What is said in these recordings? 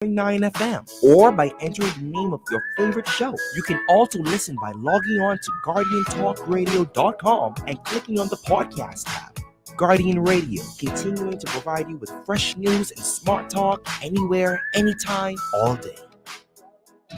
9 FM or by entering the name of your favorite show. You can also listen by logging on to guardiantalkradio.com and clicking on the podcast tab. Guardian Radio, continuing to provide you with fresh news and smart talk anywhere, anytime, all day.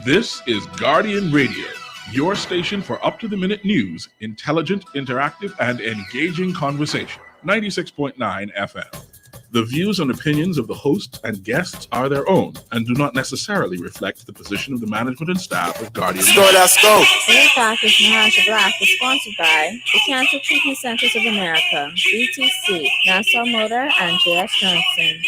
This is Guardian Radio, your station for up-to-the-minute news, intelligent, interactive, and engaging conversation. 96.9 FM. The views and opinions of the hosts and guests are their own and do not necessarily reflect the position of the management and staff of Guardian. Let's go. This talk is Natasha Black is sponsored by the Cancer Treatment Centers of America, BTC, Nassau Motor, and J.S. Johnson.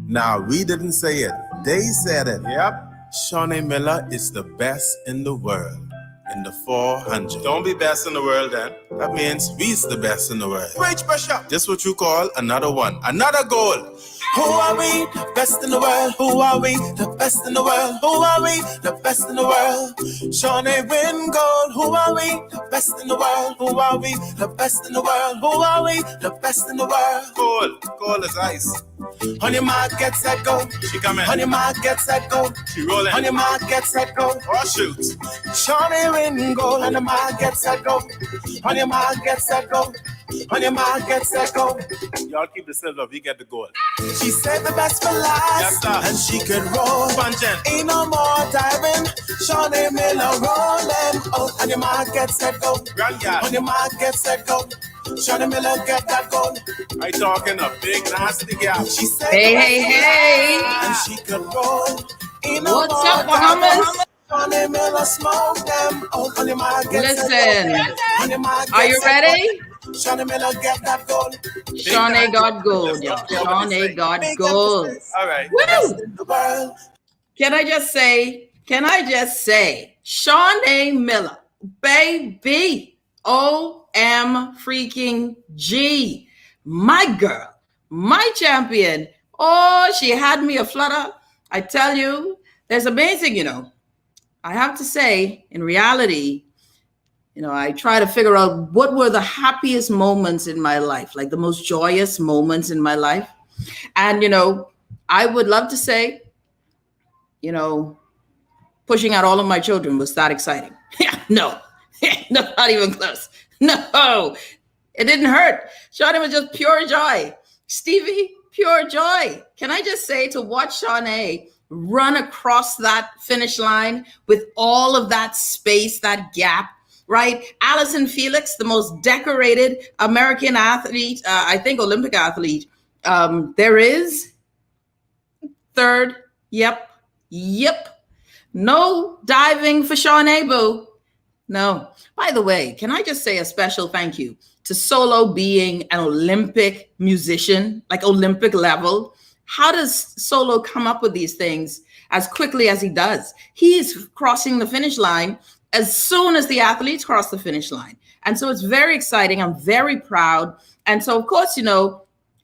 Now, we didn't say it. They said it. Yep. Shaunae Miller is the best in the world. In the 400. Don't be best in the world then. That means we's the best in the world. Preach, Bishop. This what you call another one. Another goal. Who are we? The best in the world. Who are we? The best in the world. Who are we? The best in the world. Shaunae win gold. Who are we? The best in the world. Who are we? The best in the world. Who are we? The best in the world. Gold. Gold is ice. On your mark, get set, go. She coming. On your mark, get set, go. She rolling. On your mark, get set, go. Or shoot. Shaunae win gold. On the mark, get set, go. On your mark, get set, go. On your mark, get set, go. Y'all keep the silver, we get the gold. She said the best for last, yes, and she could roll. Punching. Ain't no more diving. Shaunae Miller rolling. Oh, on your mark, get set, go. On your mark, get set, go. Shaunae Miller, get that gold. I talking a big nasty gal. She said, hey, and she could roll. Ain't no what's more up, Muhammad? Shaunae Miller smoke them. Oh, on your mark, get Listen, set, go. On your mark, get are you set, ready? Go. Shaunae Miller, get that gold. Shaunae got gold, y'all. Shaunae got gold. All right. Woo! Can I just say, Shaunae Miller, baby, O-M freaking G, my girl, my champion. Oh, she had me a flutter. I tell you, there's amazing, I have to say, in reality, I try to figure out what were the happiest moments in my life, like the most joyous moments in my life. And, I would love to say, pushing out all of my children was that exciting. No, not even close. No, it didn't hurt. Shaunae was just pure joy. Stevie, pure joy. Can I just say, to watch Shaunae run across that finish line with all of that space, that gap, right? Allison Felix, the most decorated American athlete, I think Olympic athlete, there is. Third, yep. No diving for Shaunae, boo. No. By the way, can I just say a special thank you to Solo being an Olympic musician, like Olympic level. How does Solo come up with these things as quickly as he does? He's crossing the finish line as soon as the athletes cross the finish line. And so it's very exciting. I'm very proud. And so, of course,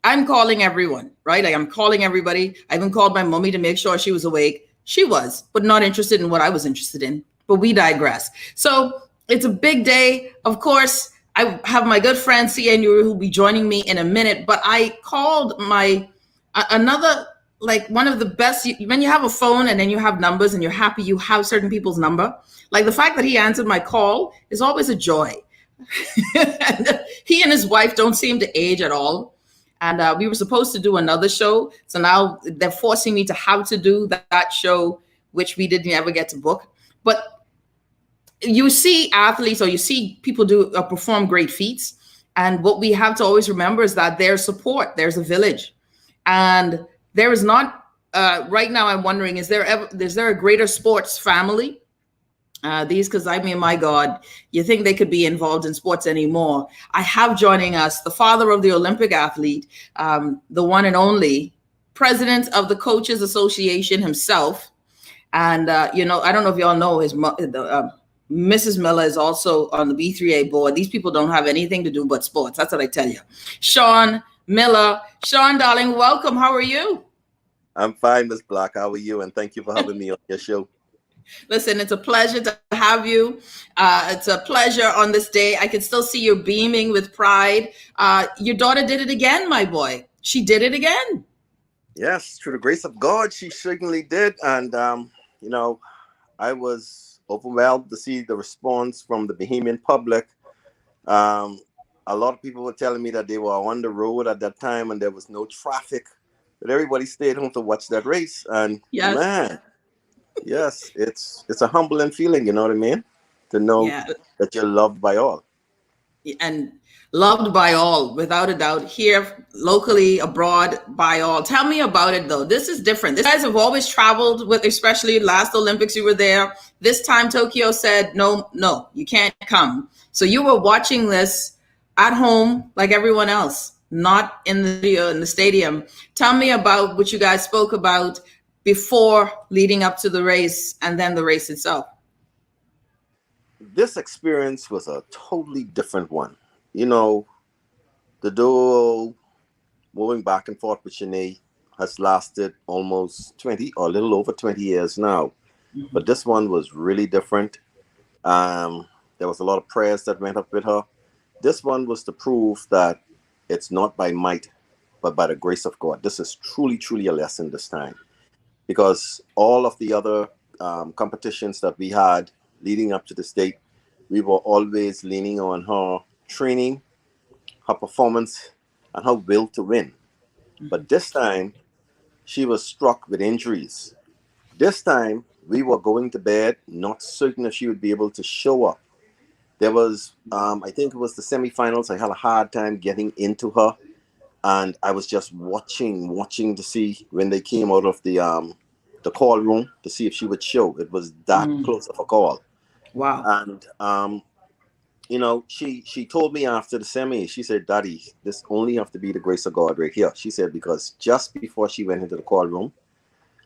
I'm calling everyone, right? Like, I'm calling everybody. I even called my mommy to make sure she was awake. She was, but not interested in what I was interested in. But we digress. So it's a big day. Of course, I have my good friend, CNU, who will be joining me in a minute. But I called another, like, one of the best, when you have a phone and then you have numbers and you're happy you have certain people's number. Like, the fact that he answered my call is always a joy. He and his wife don't seem to age at all. And we were supposed to do another show. So now they're forcing me to have to do that show, which we didn't ever get to book. But you see athletes, or you see people perform great feats. And what we have to always remember is that there's support. There's a village. And there is not, right now I'm wondering, is there a greater sports family? Because my God, you think they could be involved in sports anymore. I have joining us the father of the Olympic athlete, the one and only president of the Coaches Association himself. And, I don't know if y'all know Mrs. Miller is also on the B3A board. These people don't have anything to do but sports. That's what I tell you. Sean Miller. Sean, darling, welcome. How are you? I'm fine, Ms. Black. How are you? And thank you for having me on your show. Listen, it's a pleasure to have you. It's a pleasure on this day. I can still see you beaming with pride. Your daughter did it again, my boy. she did it again. Yes, through the grace of God, she certainly did. And, you know, I was overwhelmed to see the response from the Bahamian public. Um, a lot of people were telling me that they were on the road at that time and there was no traffic, but everybody stayed home to watch that race. And Yes. man, yes, it's a humbling feeling, you know what I mean? To know Yeah. that you're loved by all. And loved by all, without a doubt, here locally, abroad, by all. Tell me about it though. This is different. These guys have always traveled with, especially last Olympics you were there. This time Tokyo said, no, you can't come. So you were watching this at home like everyone else, not in the video, in the stadium. Tell me about what you guys spoke about before, leading up to the race, and then the race itself. This experience was a totally different one. You know, the duo moving back and forth with Shaunae has lasted almost 20 or a little over 20 years now. Mm-hmm. But this one was really different. There was a lot of prayers that went up with her. This one was to prove that it's not by might, but by the grace of God. This is truly, truly a lesson this time. Because all of the other competitions that we had leading up to this date, we were always leaning on her training, her performance, and her will to win. But this time, she was struck with injuries. This time, we were going to bed, not certain if she would be able to show up. There was, I think it was the semifinals. I had a hard time getting into her, and I was just watching to see when they came out of the call room to see if she would show. It was that close of a call. Wow. And you know, she told me after the semi, she said, "Daddy, this only have to be the grace of God right here." She said, because just before she went into the call room,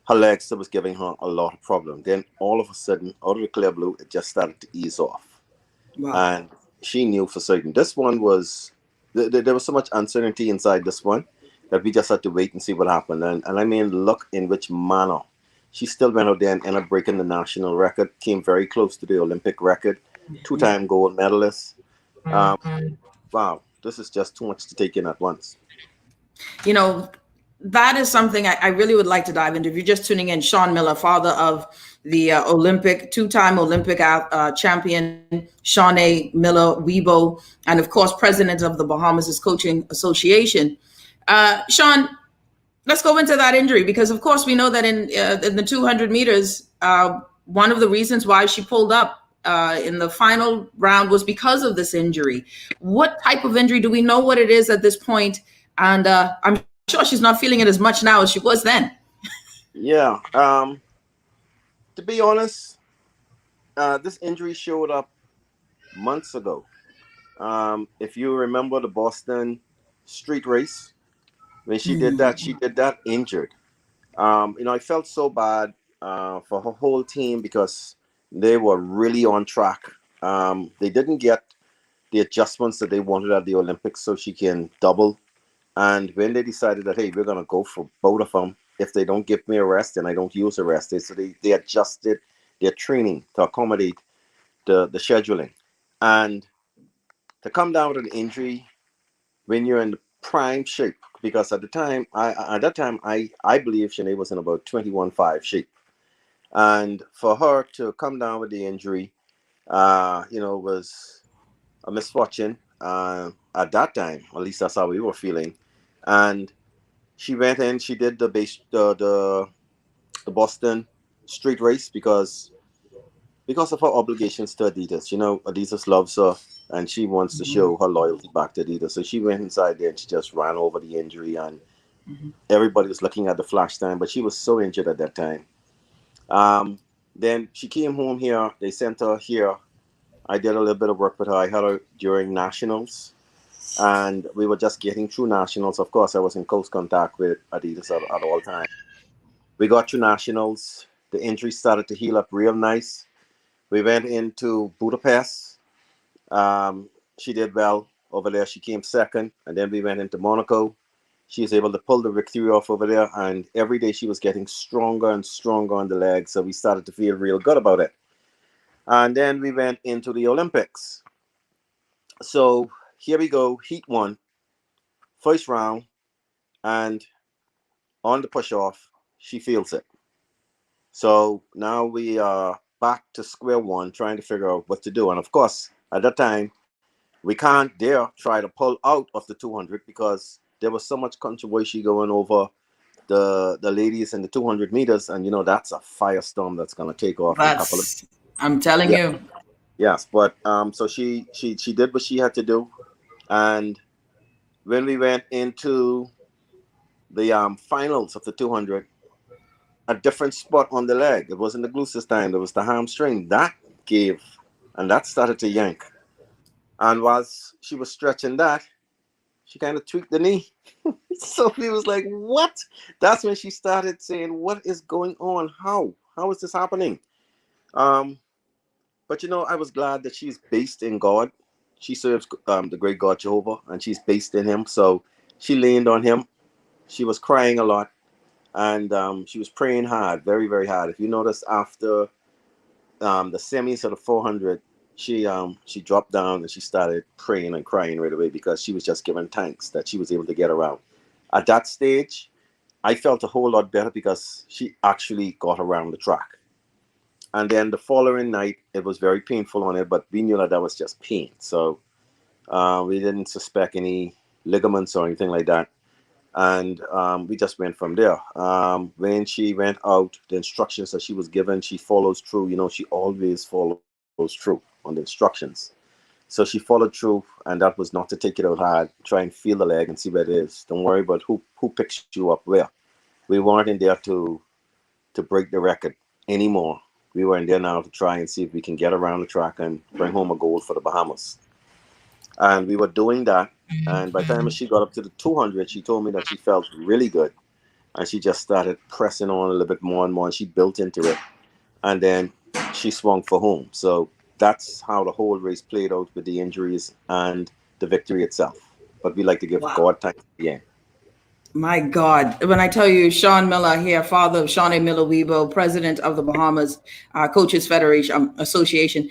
her legs was giving her a lot of problem. Then all of a sudden, out of the clear blue, it just started to ease off. Wow. And she knew for certain. This one was, there was so much uncertainty inside this one that we just had to wait and see what happened. And I mean, look in which manner. She still went out there and ended up breaking the national record, came very close to the Olympic record, two-time gold medalist. Wow, this is just too much to take in at once. You know, that is something I really would like to dive into. If you're just tuning in, Sean Miller, father of the two-time Olympic champion, Shaunae Miller Weibo, and of course, president of the Bahamas Coaching Association. Sean, let's go into that injury, because of course we know that in the 200 meters, one of the reasons why she pulled up in the final round was because of this injury. What type of injury? Do we know what it is at this point? And I'm sure she's not feeling it as much now as she was then. Yeah. To be honest, this injury showed up months ago. If you remember the Boston street race, when she did that injured. You know, I felt so bad for her whole team because they were really on track. They didn't get the adjustments that they wanted at the Olympics so she can double. And when they decided that, hey, we're going to go for both of them, if they don't give me a rest, then I don't use a rest. So they adjusted their training to accommodate the scheduling. And to come down with an injury when you're in prime shape, because at that time I believe Shaunae was in about 21.5 shape. And for her to come down with the injury, you know, was a misfortune at that time. At least that's how we were feeling. And she went in. She did the Boston street race because of her obligations to Adidas. You know, Adidas loves her, and she wants to show her loyalty back to Adidas. So she went inside there and she just ran over the injury, and everybody was looking at the flash time, but she was so injured at that time. Then she came home here. They sent her here. I did a little bit of work with her. I had her during nationals, and we were just getting through nationals. Of course, I was in close contact with Adidas at all times. We got through nationals. The injury started to heal up real nice. We went into Budapest. She did well over there. She came second, and then we went into Monaco. She was able to pull the victory off over there, and every day she was getting stronger and stronger on the legs. So we started to feel real good about it. And then we went into the Olympics. So here we go, heat one, first round. and on the push off, she feels it. So now we are back to square one, trying to figure out what to do. And of course, at that time, we can't dare try to pull out of the 200 because there was so much controversy going over the ladies in the 200 meters, and that's a firestorm that's going to take off in a couple of. I'm telling Yeah. you. Yes, but so she did what she had to do, and when we went into the finals of the 200, a different spot on the leg. It wasn't the glutes this time. It was the hamstring that gave, and that started to yank. And whilst she was stretching that, she kind of tweaked the knee. So he was like, "What?" That's when she started saying, "What is going on? How is this happening?" Um, but I was glad that she's based in God. She serves the great God Jehovah, and she's based in Him. So she leaned on Him. She was crying a lot, and she was praying hard, very, very hard. If you notice, after the semis of the 400, she dropped down and she started praying and crying right away because she was just giving thanks that she was able to get around. At that stage, I felt a whole lot better because she actually got around the track. And then the following night, it was very painful on it, but we knew that was just pain. So we didn't suspect any ligaments or anything like that. And we just went from there. When she went out, the instructions that she was given, she follows through. She always follows through on the instructions. So she followed through, and that was not to take it out hard. Try and feel the leg and see where it is. Don't worry about who picks you up where. We weren't in there to break the record anymore. We were in there now to try and see if we can get around the track and bring home a gold for the Bahamas. And we were doing that. And by the time she got up to the 200, she told me that she felt really good. And she just started pressing on a little bit more and more. And she built into it. And then she swung for home. So that's how the whole race played out with the injuries and the victory itself. But we like to give God thanks again. My God, when I tell you, Sean Miller here, father of Shaunae Miller Weibo, president of the Bahamas Coaches Federation Association,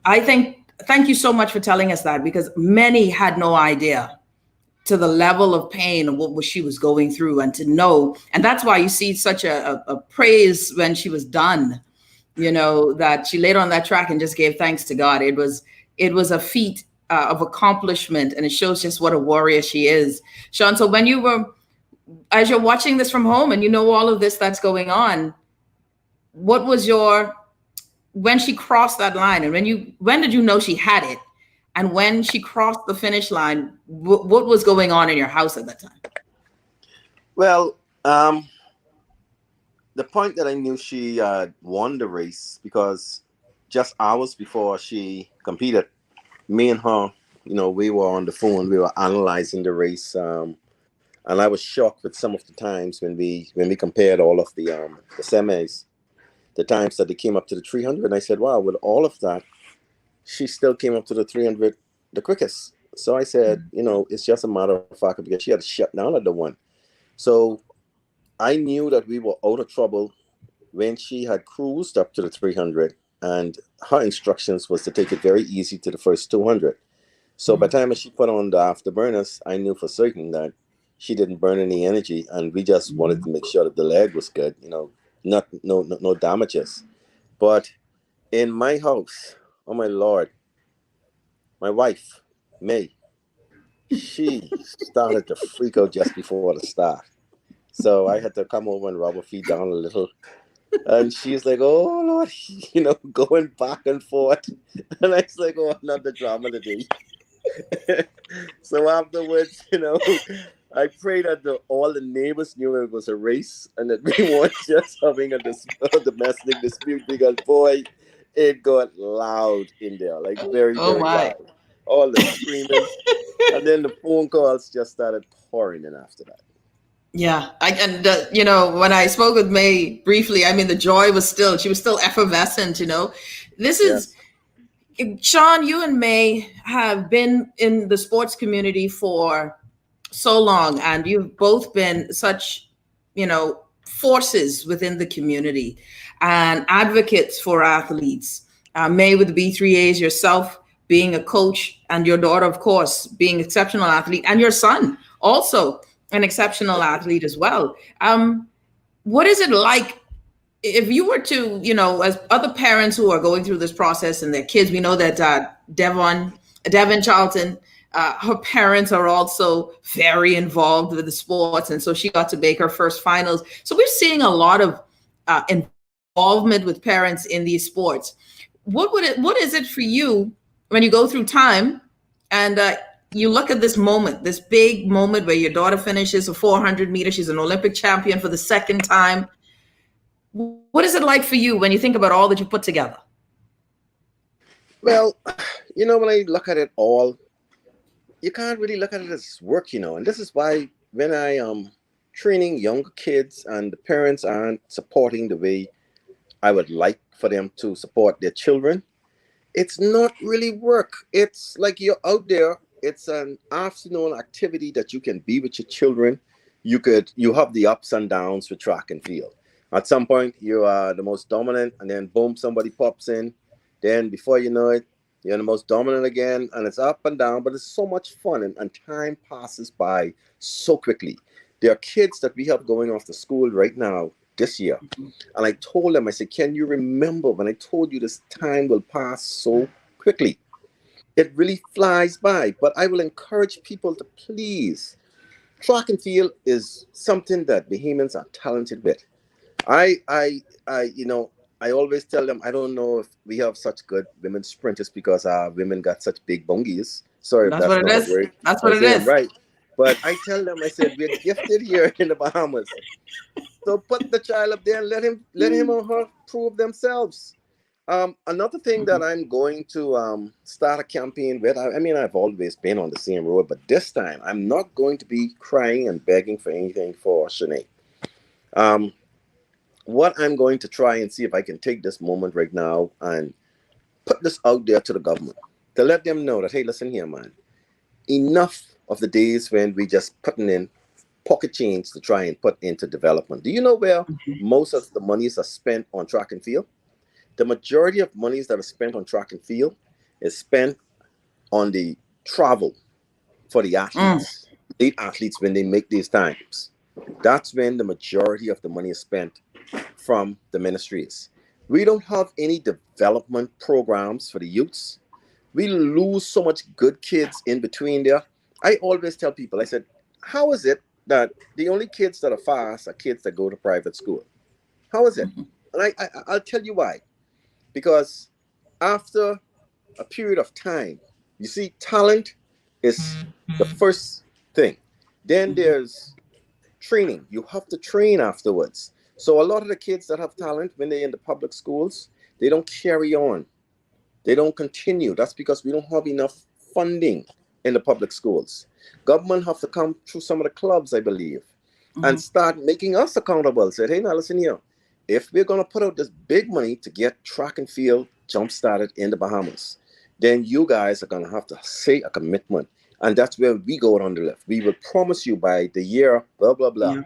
I think, thank you so much for telling us that, because many had no idea to the level of pain and what she was going through, and to know, and that's why you see such a praise when she was done, that she laid on that track and just gave thanks to God. It was a feat of accomplishment, and it shows just what a warrior she is. Sean, so as you're watching this from home and all of this that's going on, what was when she crossed that line, and when did you know she had it? And when she crossed the finish line, what was going on in your house at that time? Well, the point that I knew she won the race, because just hours before she competed, me and her, we were on the phone. We were analyzing the race, and I was shocked with some of the times when we compared all of the semis, the times that they came up to the 300. And I said, wow, with all of that, she still came up to the 300 the quickest. So I said, it's just a matter of fact, because she had to shut down at the one. So I knew that we were out of trouble when she had cruised up to the 300, and her instructions was to take it very easy to the first 200. So by the time she put on the afterburners, I knew for certain that she didn't burn any energy, and we just wanted to make sure that the leg was good, no damages. But in my house, oh my Lord, my wife, May, she started to freak out just before the start. So I had to come over and rub her feet down a little. And she's like, oh, Lord, going back and forth. And I was like, oh, not the drama today. So afterwards, I prayed that all the neighbors knew it was a race and that we weren't just having a domestic dispute, because, boy, it got loud in there, like very, very loud. All the screaming. And then the phone calls just started pouring in after that. Yeah. When I spoke with May briefly, the joy was she was still effervescent, This is, Sean, you and May have been in the sports community for so long, and you've both been such, forces within the community and advocates for athletes. May with the B3As, yourself being a coach, and your daughter, of course, being an exceptional athlete, and your son also an exceptional athlete as well. What is it like if you were to, as other parents who are going through this process and their kids, we know that Devon Charlton, her parents are also very involved with the sports. And so she got to make her first finals. So we're seeing a lot of involvement with parents in these sports. What is it for you when you go through time and you look at this moment, this big moment where your daughter finishes a 400 meter, she's an Olympic champion for the second time. What is it like for you when you think about all that you put together? Well, when I look at it all, you can't really look at it as work, and this is why when I am training younger kids and the parents aren't supporting the way I would like for them to support their children, it's not really work. It's like you're out there. It's an afternoon activity that you can be with your children. You have the ups and downs with track and field. At some point, you are the most dominant, and then boom, somebody pops in. Then before you know it, you're the most dominant again, and it's up and down, but it's so much fun, and time passes by so quickly. There are kids that we have going off to school right now this year, and I told them, I said, can you remember when I told you this time will pass so quickly? It really flies by, but I will encourage people to please. Track and field is something that Bahamians are talented with. I always tell them I don't know if we have such good women sprinters because our women got such big bungies. Sorry if That's that's what it not a is. word. That's what it saying is. right. But I tell them, I said, we're gifted here in the Bahamas. So put the child up there and let him or her prove themselves. Another thing that I'm going to start a campaign with, I mean, I've always been on the same road, but this time I'm not going to be crying and begging for anything for Shaunae. What I'm going to try and see if I can take this moment right now and put this out there to the government to let them know that, hey, listen here, man. Enough of the days when we just putting in pocket change to try and put into development. Do you know where most of the monies are spent on track and field? The majority of monies that are spent on track and field is spent on the travel for the athletes, elite athletes when they make these times. That's when the majority of the money is spent from the ministries. We don't have any development programs for the youths. We lose so much good kids in between there. I always tell people, I said, how is it that the only kids that are fast are kids that go to private school? How is it? And I'll tell you why. Because after a period of time, you see, talent is the first thing. Then there's training. You have to train afterwards. So a lot of the kids that have talent, when they're in the public schools, they don't carry on. They don't continue. That's because we don't have enough funding in the public schools. Government have to come through some of the clubs, I believe, and start making us accountable. Say, hey, now listen here. If we're going to put out this big money to get track and field jump started in the Bahamas, then you guys are going to have to say a commitment. And that's where we go on the left. We will promise you by the year, blah, blah, blah. Yeah.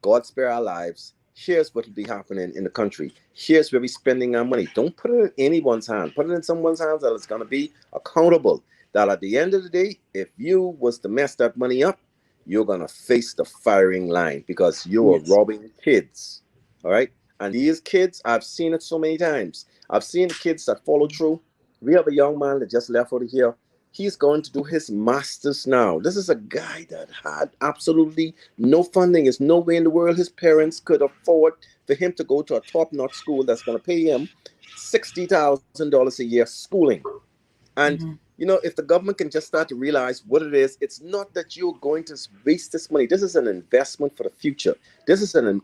God spare our lives. Here's what will be happening in the country. Here's where we're spending our money. Don't put it in anyone's hand. Put it in someone's hands that is going to be accountable. That at the end of the day, if you was to mess that money up, you're going to face the firing line because you are robbing kids. All right? And these kids, I've seen it so many times. I've seen kids that follow through. We have a young man that just left out of here. He's going to do his master's now. This is a guy that had absolutely no funding. There's no way in the world his parents could afford for him to go to a top-notch school that's going to pay him $60,000 a year schooling. And, you know, if the government can just start to realize what it is, it's not that you're going to waste this money. This is an investment for the future. This is an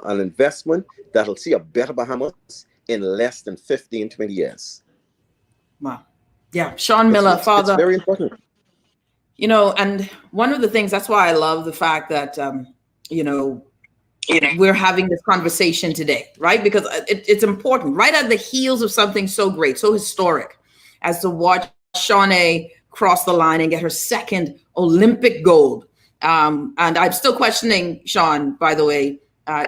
investment that'll see a better Bahamas in less than 15, 20 years. Wow. Yeah, Sean Miller, father. It's very important. You know, and one of the things, that's why I love the fact that, we're having this conversation today, right? Because it's important, right at the heels of something so great, so historic, as to watch Shaunae cross the line and get her second Olympic gold. And I'm still questioning Sean, by the way.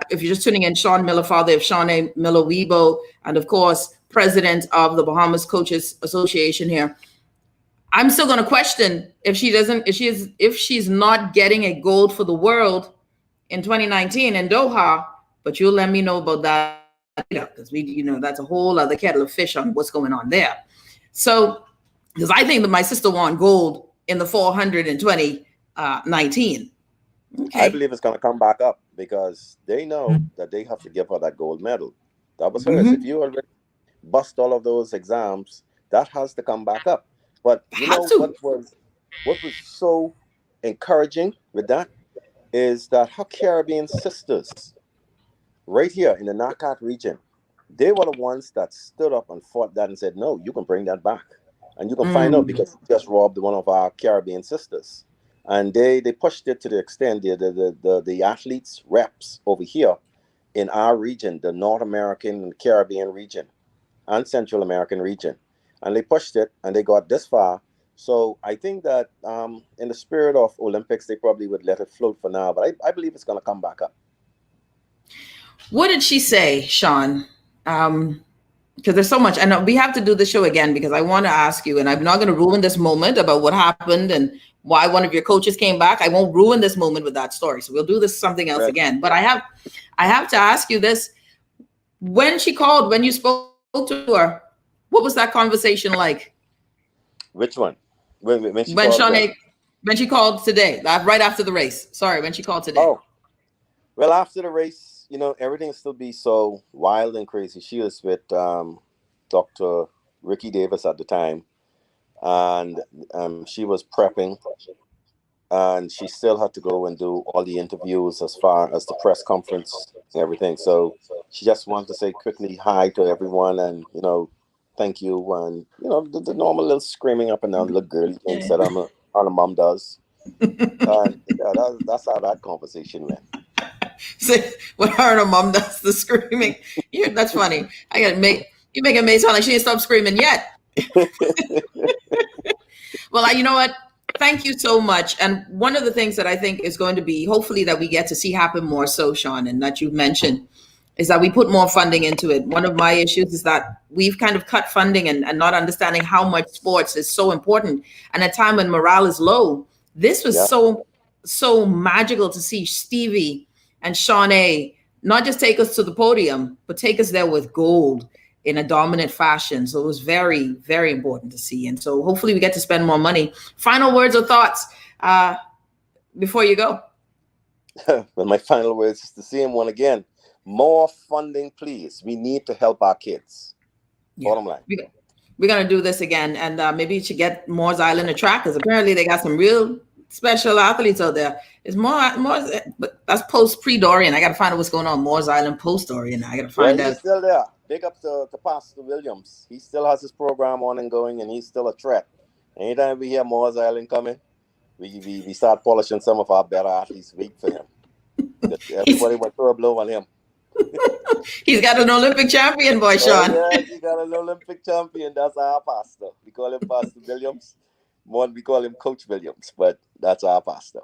If you're just tuning in, Sean Miller, father of Shaunae Miller-Weibo, and of course, president of the Bahamas Coaches Association here. I'm still going to question if she's not getting a gold for the world in 2019 in Doha. But you'll let me know about that later, because that's a whole other kettle of fish on what's going on there. So, because I think that my sister won gold in the 400 in 2019. Okay. I believe it's going to come back up because they know that they have to give her that gold medal. That was hers. If you already bust all of those exams, that has to come back up. But you know what was so encouraging with that is that her Caribbean sisters right here in the NACAT region, they were the ones that stood up and fought that and said, no, you can bring that back. And you can find out because we just robbed one of our Caribbean sisters. And they pushed it to the extent the athletes reps over here in our region, the North American and Caribbean region and Central American region. And they pushed it and they got this far. So I think that in the spirit of Olympics, they probably would let it float for now. But I believe it's going to come back up. What did she say, Sean? Because there's so much. And we have to do the show again because I want to ask you, and I'm not going to ruin this moment about what happened and why one of your coaches came back. I won't ruin this moment with that story. So we'll do this something else again. But I have to ask you this. When she called, when you spoke to her, what was that conversation like? Which one? When she called today, right after the race. Sorry, when she called today. Oh, well, after the race, everything still be so wild and crazy. She was with Dr. Ricky Davis at the time, and she was prepping, and she still had to go and do all the interviews as far as the press conference and everything. So she just wanted to say quickly hi to everyone and, thank you. And, the normal little screaming up and down, little girly things that a mom does. And that's how that conversation went. So when her and her mom does the screaming, that's funny. You make May sound like she didn't stop screaming yet. Well, you know what? Thank you so much. And one of the things that I think is going to be, hopefully, that we get to see happen more so, Sean, and that you've mentioned, is that we put more funding into it. One of my issues is that we've kind of cut funding and not understanding how much sports is so important. And at a time when morale is low, this was so magical to see Stevie and Shaunae not just take us to the podium, but take us there with gold in a dominant fashion. So it was very, very important to see. And so hopefully we get to spend more money. Final words or thoughts before you go? Well, my final words is the same one again. More funding, please. We need to help our kids. Bottom line. We're going to do this again. And maybe you should get Moore's Island a track, because apparently they got some real special athletes out there. It's more, but that's pre-Dorian. I got to find out what's going on. Moore's Island post-Dorian. I got to find out. He's still there. Big up to Pastor Williams. He still has his program on and going, and he's still a threat. Anytime we hear Moore's Island coming, we start polishing some of our better athletes. Wait for him. Everybody will throw a blow on him. He's got an Olympic champion, boy, Sean. Yes, he got an Olympic champion. That's our pastor. We call him Pastor Williams. We call him Coach Williams, but that's our pastor.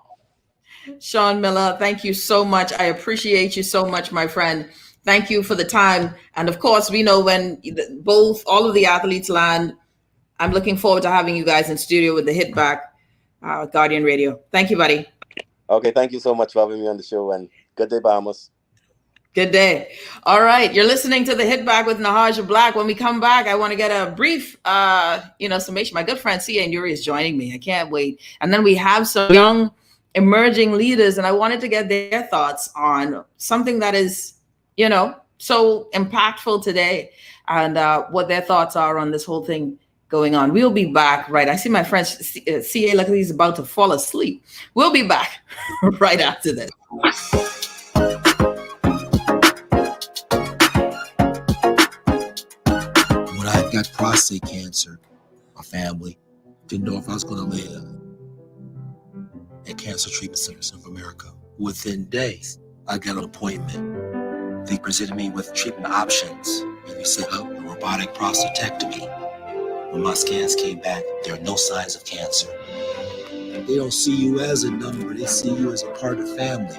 Sean Miller, thank you so much. I appreciate you so much, my friend. Thank you for the time. And of course, we know when all of the athletes land, I'm looking forward to having you guys in studio with the Hit Back, Guardian Radio. Thank you, buddy. Okay, thank you so much for having me on the show, and good day, Bahamas. Good day. All right, you're listening to the Hit Back with Nahaja Black. When we come back, I want to get a brief, summation. My good friend Cia Nuri is joining me. I can't wait. And then we have some young emerging leaders, and I wanted to get their thoughts on something that is, so impactful today, and what their thoughts are on this whole thing going on. We'll be back, right? I see my friend CA, like he's about to fall asleep. We'll be back right after this. When I got prostate cancer, my family didn't know if I was going to live. At Cancer Treatment Centers of America, within days, I got an appointment. They presented me with treatment options, and we set up a robotic prostatectomy. When my scans came back, there are no signs of cancer. They don't see you as a number, they see you as a part of the family.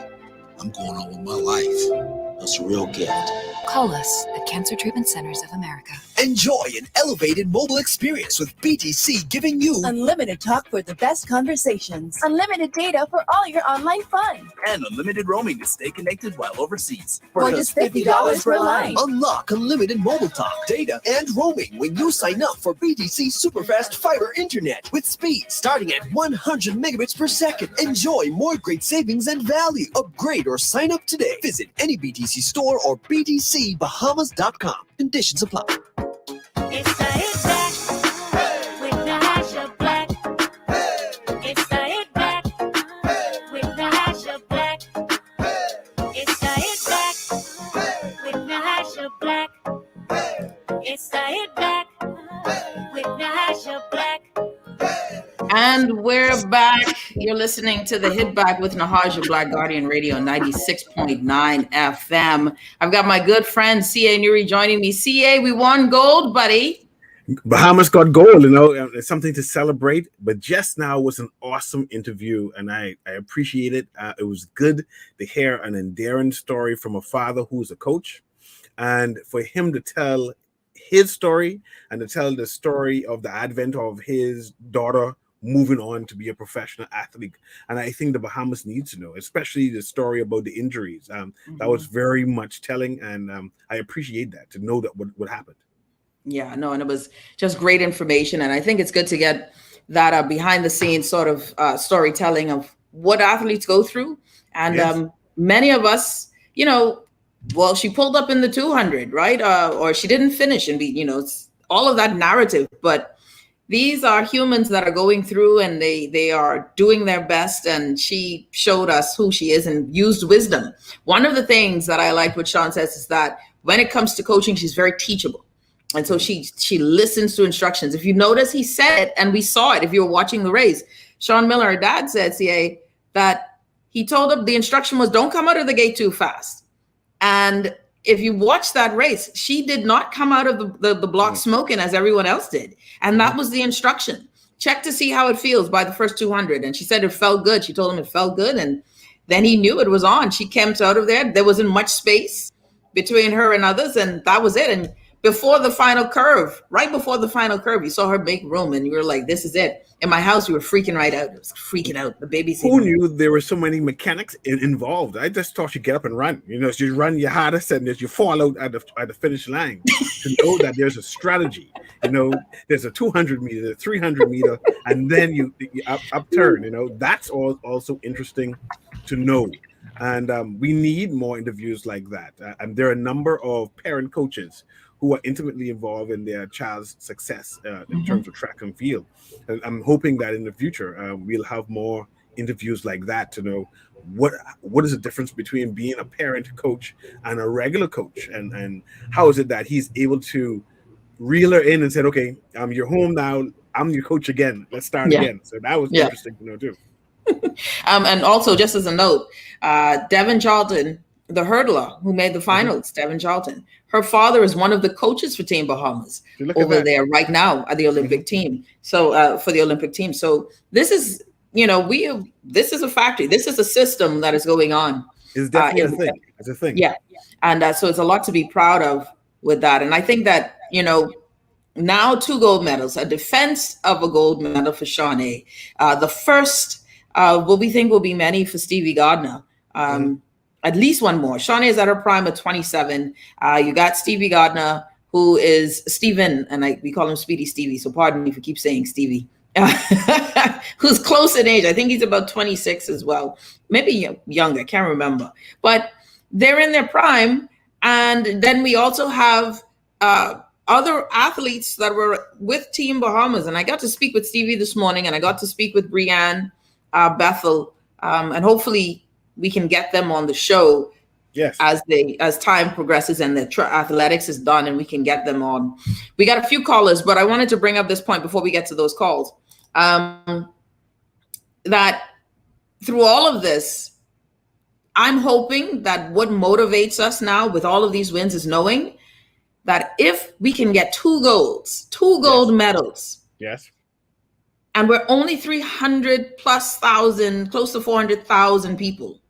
I'm going on with my life. That's a real gift. Call us at Cancer Treatment Centers of America. Enjoy an elevated mobile experience with BTC, giving you unlimited talk for the best conversations, unlimited data for all your online fun, and unlimited roaming to stay connected while overseas. For just $50 per line. Unlock unlimited mobile talk, data, and roaming when you sign up for BTC Superfast Fiber Internet with speed starting at 100 megabits per second. Enjoy more great savings and value. Upgrade or sign up today. Visit any BTC store or btcbahamas.com. Conditions apply. It's the hit back with the hash of black. It's the hit back with the hash of black. It's the hit back with the hash of black. It's the hit back with the hash of black. And we're back. You're listening to the Hit Back with Nahaja Black, Guardian Radio 96.9 FM. I've got my good friend C.A. Nuri joining me. C.A., we won gold, buddy. Bahamas got gold, it's something to celebrate. But just now was an awesome interview, and I appreciate it. It was good to hear an endearing story from a father who's a coach, and for him to tell his story and to tell the story of the advent of his daughter moving on to be a professional athlete. And I think the Bahamas needs to know, especially the story about the injuries. That was very much telling, and I appreciate that, to know that what happened. Yeah, no, and it was just great information. And I think it's good to get that behind the scenes sort of storytelling of what athletes go through. And many of us, well, she pulled up in the 200, right? Or she didn't finish, and it's all of that narrative. But these are humans that are going through, and they are doing their best. And she showed us who she is and used wisdom. One of the things that I like what Sean says is that when it comes to coaching, she's very teachable. And so she listens to instructions. If you notice, he said it, and we saw it if you were watching the race. Sean Miller, her dad, said, CA, that he told him the instruction was, don't come out of the gate too fast. And if you watch that race, she did not come out of the block smoking as everyone else did. And that was the instruction. Check to see how it feels by the first 200. And she said it felt good. She told him it felt good. And then he knew it was on. She came out of there. There wasn't much space between her and others. And that was it. And before the final curve, right before the final curve, you saw her make room, and you were like, this is it. In my house, we were freaking right out. It was freaking out. The baby's Who knew there were so many mechanics involved? I just thought you get up and run. You run your hardest, and you fall out at the finish line. To know that there's a strategy. There's a 200 meter, a 300 meter, and then you upturn. That's also interesting to know. And we need more interviews like that. And there are a number of parent coaches who are intimately involved in their child's success in terms of track and field. And I'm hoping that in the future, we'll have more interviews like that to know what is the difference between being a parent coach and a regular coach, and how is it that he's able to reel her in and said, okay, you're home now, I'm your coach again, let's start again. So that was interesting to know too. And also, just as a note, Devin Charlton, the hurdler who made the finals, Devin Charlton, her father is one of the coaches for Team Bahamas over there right now at the Olympic team. So for the Olympic team. So this is, this is a factory. This is a system that is going on. It's definitely a thing. It's a thing. Yeah. And so it's a lot to be proud of with that. And I think that, now 2 gold medals, a defense of a gold medal for Shaunae. The first, what we think will be many for Stevie Gardner. At least one more. Shaunae is at her prime at 27. You got Stevie Gardner, who is Steven, and we call him Speedy Stevie, so pardon me for keep saying Stevie, who's close in age. I think he's about 26 as well, maybe younger, can't remember. But they're in their prime. And then we also have other athletes that were with Team Bahamas. And I got to speak with Stevie this morning, and I got to speak with Brianne Bethel, and hopefully we can get them on the show as time progresses and the athletics is done, and we can get them on. We got a few callers, but I wanted to bring up this point before we get to those calls, that through all of this, I'm hoping that what motivates us now with all of these wins is knowing that if we can get 2 gold medals, and we're only 300,000+, close to 400,000 people.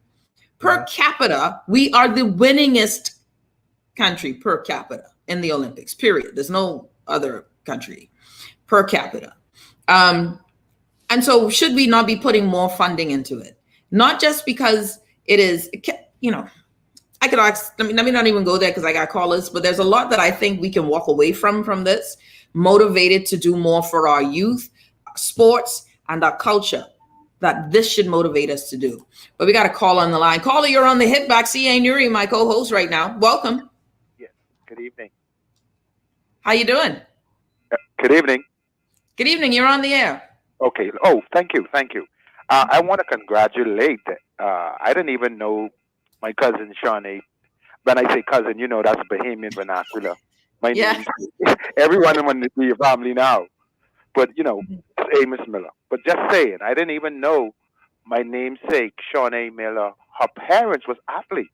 Per capita, we are the winningest country per capita. in the Olympics, period. There's no other country per capita. And so should we not be putting more funding into it? Not just because it is, I could ask, let me not even go there because I got callers, but there's a lot that I think we can walk away from this, motivated to do more for our youth, sports, and our culture, that this should motivate us to do. But we got a call on the line. Caller, you're on the hit back. C.A. Nuri, my co-host right now. Welcome. Yes. Good evening. How you doing? Good evening. Good evening. You're on the air. Okay. Oh, thank you. Thank you. I want to congratulate. I didn't even know my cousin Shaunae. When I say cousin, that's Bahamian vernacular. My name, everyone in your family now. But, it's Amos Miller. But just saying, I didn't even know my namesake, Shaunae Miller, her parents was athletes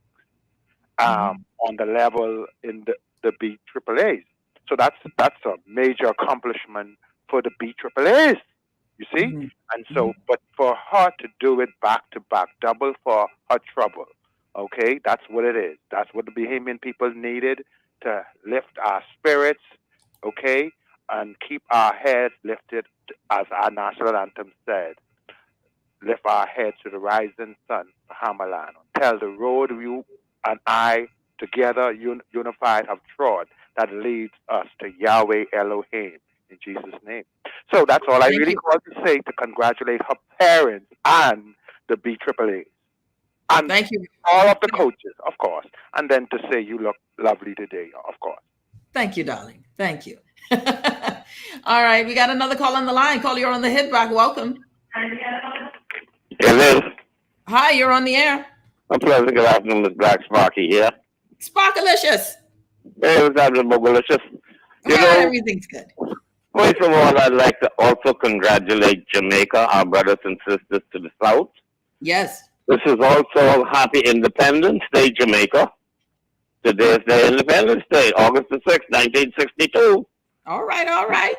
on the level in the BAAAs. So that's a major accomplishment for the BAAAs, you see? And so, but for her to do it back to back, double for her trouble, okay? That's what it is. That's what the Bahamian people needed to lift our spirits, okay? And keep our heads lifted, as our national anthem said. Lift our heads to the rising sun, Bahamaland. Tell the road you and I together unified have trod that leads us to Yahweh Elohim in Jesus' name. So that's all I really called to say, to congratulate her parents and the BAAA. And thank you. All of the coaches, of course. And then to say you look lovely today, of course. Thank you, darling. Thank you. All right, we got another call on the line. Caller, you're on the hit back. Welcome. Hello. Hi, you're on the air. I'm pleasant. Good afternoon, Miss Black Sparky here. Sparkalicious. Hey, what's happening, Bogalicious? Everything's good. First of all, I'd like to also congratulate Jamaica, our brothers and sisters to the south. Yes. This is also Happy Independence Day, Jamaica. Today is their Independence Day, August the 6th, 1962. All right.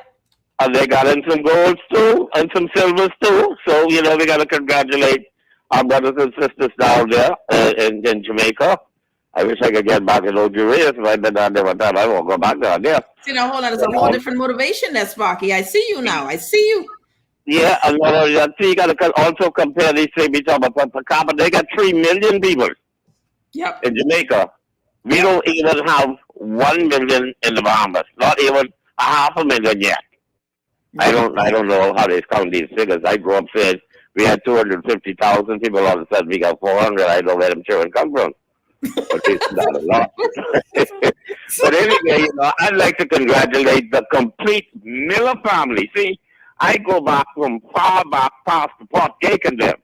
And they got in some golds too, and some silvers too. So, we got to congratulate our brothers and sisters down there in Jamaica. I wish I could get back in old Julius. If I'd been down there one time, I won't go back down there. See, now hold on. There's a whole different motivation there, Sparky. I see you now. I see you. Yeah, and you got to also compare these things. We talk about per capita. They got 3 million people. Yep. In Jamaica. We don't even have 1 million in the Bahamas. Not even 500,000 yet. I don't know how they count these figures. I grew up saying we had 250,000 people. All of a sudden we got 400. I don't know where them children come from. But it's not a lot. But anyway, I'd like to congratulate the complete Miller family. See, I go back from far back past the Port Cake and them.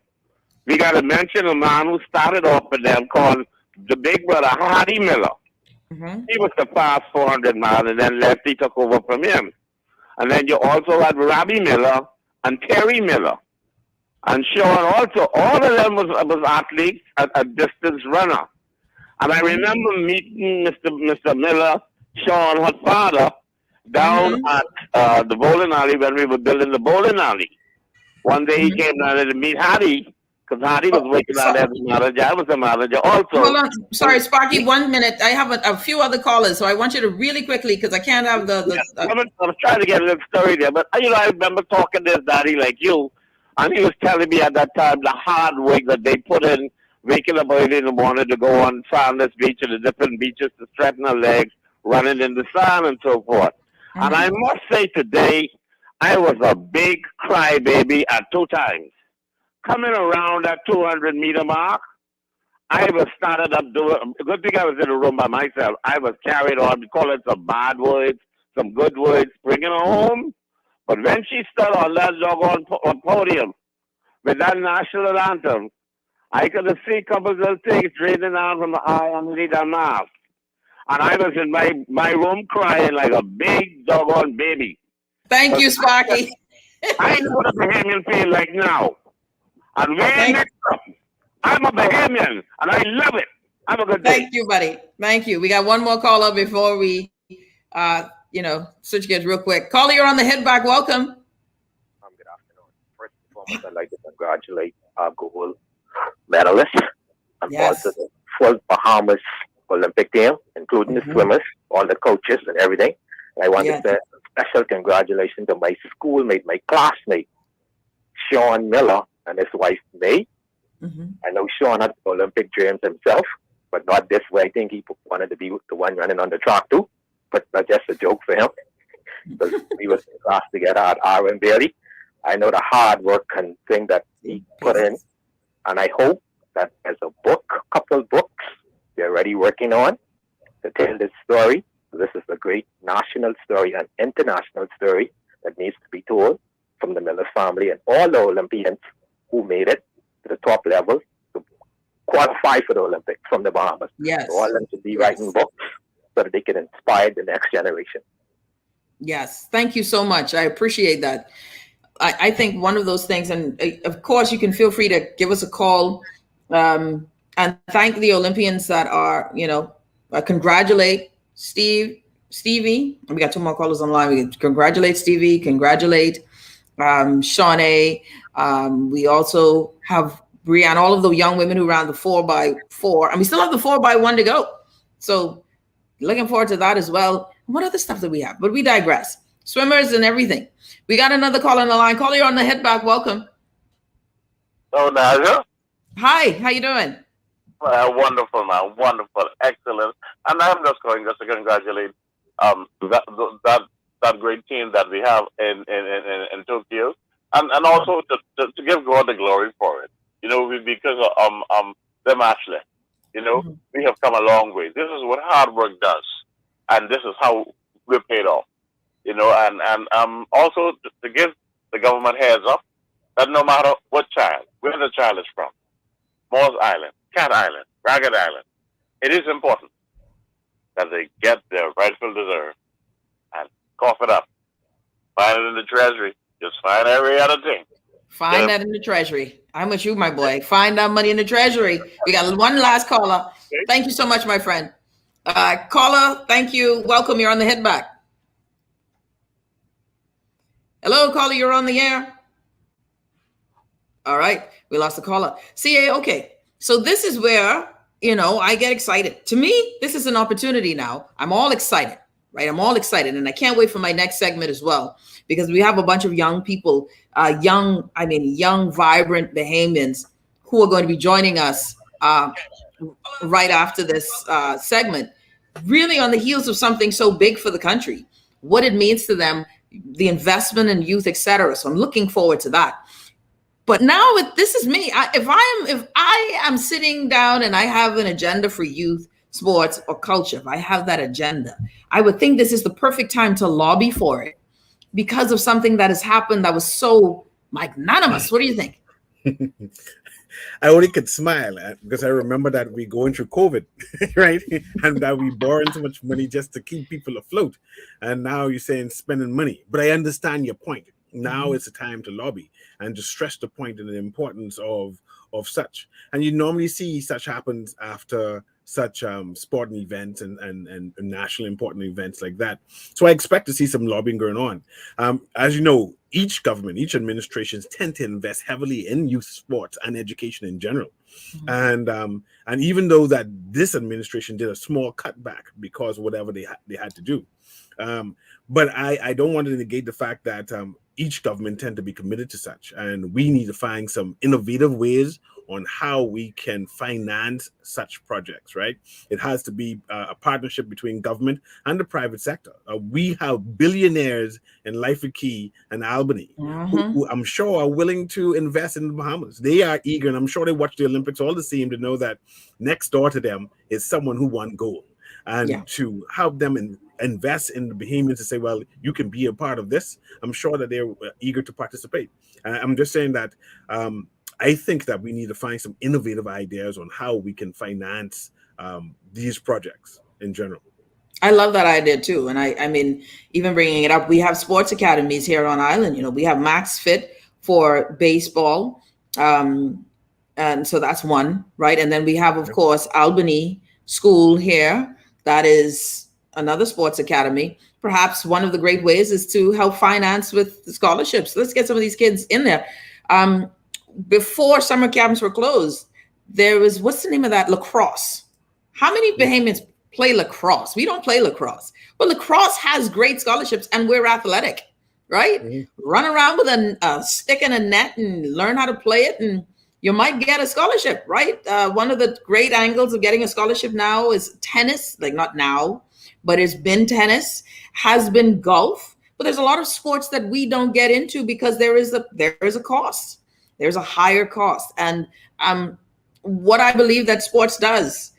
We got to mention a man who started off with them called the big brother, Hardy Miller. He was the fast 400 man, and then Lefty took over from him. And then you also had Robbie Miller and Terry Miller. And Sean also, all of them was athletes, a distance runner. And I remember meeting Mr. Miller, Sean, her father, down at the bowling alley when we were building the bowling alley. One day he came down to meet Hardy, because Hardy was working out as a manager. I was a manager also. Hold on. Sorry, Sparky, 1 minute. I have a few other callers, so I want you to really quickly, because I can't have I was trying to get a little story there, but I remember talking to his daddy like you, and he was telling me at that time the hard work that they put in, waking up early in the morning to go on Sanders Beach and the different beaches to straighten their legs, running in the sand and so forth. And I must say today, I was a big crybaby at 2 times. Coming around that 200-meter mark, I was started up doing, good thing I was in the room by myself. I was carried on, calling some bad words, some good words, bringing her home. But when she stood on that doggone podium with that national anthem, I could have seen a couple of little things draining down from the eye underneath her mouth. And I was in my room crying like a big doggone baby. Thank you, Sparky. I know what a Bahamian feel like now. And when next up, I'm a Bahamian, and I love it. Have a good day. Thank you, buddy. Thank you. We got one more caller before we, switch gears real quick. Caller, you're on the head back. Welcome. Good afternoon. First and foremost, I'd like to congratulate our gold medalist and also the full Bahamas Olympic team, including the swimmers, all the coaches and everything. And I want to say a special congratulations to my schoolmate, my classmate, Sean Miller, and his wife, May. I know Sean had Olympic dreams himself, but not this way. I think he wanted to be the one running on the track too, but that's just a joke for him. Because we was in class together at R.M. Bailey. I know the hard work and thing that he put in, and I hope that there's a book, couple books they're already working on to tell this story. This is a great national story and international story that needs to be told from the Miller family and all the Olympians who made it to the top level to qualify for the Olympics from the Bahamas. Yes. So all of them should be writing books so that they can inspire the next generation. Yes. Thank you so much. I appreciate that. I think one of those things, and of course, you can feel free to give us a call and thank the Olympians that are, congratulate Stevie. We got 2 more callers online. We can congratulate Stevie, congratulate Shaunae. We also have Brianne, all of the young women who ran the 4x4, and we still have the 4x1 to go. So looking forward to that as well. What other stuff do we have? But we digress. Swimmers and everything. We got another call on the line. Caller, you're on the head back. Welcome. Oh, Naja. Hi, how you doing? Wonderful, man. Wonderful. Excellent. And I'm just going to congratulate that great team that we have in Tokyo. And also to give God the glory for it. Because of them Ashley. We have come a long way. This is what hard work does. And this is how we're paid off. And also to give the government heads up that no matter what child, where the child is from, Morse Island, Cat Island, Ragged Island, it is important that they get their rightful deserve and cough it up. Find it in the treasury. Just find every other thing. Find that in the treasury. I'm with you, my boy. Find that money in the treasury. We got one last caller. Okay. Thank you so much, my friend. Caller, thank you. Welcome. You're on the head back. Hello, caller. You're on the air. All right. We lost the caller. CA, okay. So this is where, I get excited. To me, this is an opportunity now. I'm all excited, right? I'm all excited. And I can't wait for my next segment as well, because we have a bunch of young people, young, vibrant Bahamians who are going to be joining us right after this segment, really on the heels of something so big for the country, what it means to them, the investment in youth, etc. So I'm looking forward to that. But now this is me. If I am sitting down and I have an agenda for youth, sports, or culture, if I have that agenda, I would think this is the perfect time to lobby for it because of something that has happened that was so magnanimous. What do you think? I only could smile because I remember that we going through COVID, right? And that we borrowing so much money just to keep people afloat. And now you're saying spending money. But I understand your point. Now it's a time to lobby and to stress the point and the importance of such. And you normally see such happens after such sporting events and national important events like that. So I expect to see some lobbying going on. As you know, each government, each administrations tend to invest heavily in youth sports and education in general. And even though that this administration did a small cutback because whatever they had to do. But I don't want to negate the fact that each government tend to be committed to such, and we need to find some innovative ways on how we can finance such projects, right? It has to be a partnership between government and the private sector. We have billionaires in Life Key and Albany who I'm sure are willing to invest in the Bahamas. They are eager, and I'm sure they watch the Olympics all the same to know that next door to them is someone who won gold. And to help them invest in the Bahamians to say, well, you can be a part of this, I'm sure that they're eager to participate. I'm just saying that I think that we need to find some innovative ideas on how we can finance these projects in general. I love that idea too. And I mean, even bringing it up, we have sports academies here on island. We have Max Fit for baseball. And so that's one, right? And then we have, of course, Albany School here. That is another sports academy. Perhaps one of the great ways is to help finance with the scholarships. Let's get some of these kids in there. Before summer camps were closed, there was, what's the name of that? Lacrosse. How many Bahamians play lacrosse? We don't play lacrosse, but lacrosse has great scholarships, and we're athletic, right? Run around with a stick and a net and learn how to play it, and you might get a scholarship, right? One of the great angles of getting a scholarship now is tennis, like not now, but it's been tennis, has been golf. But there's a lot of sports that we don't get into because there is a cost. There's a higher cost. And what I believe that sports does,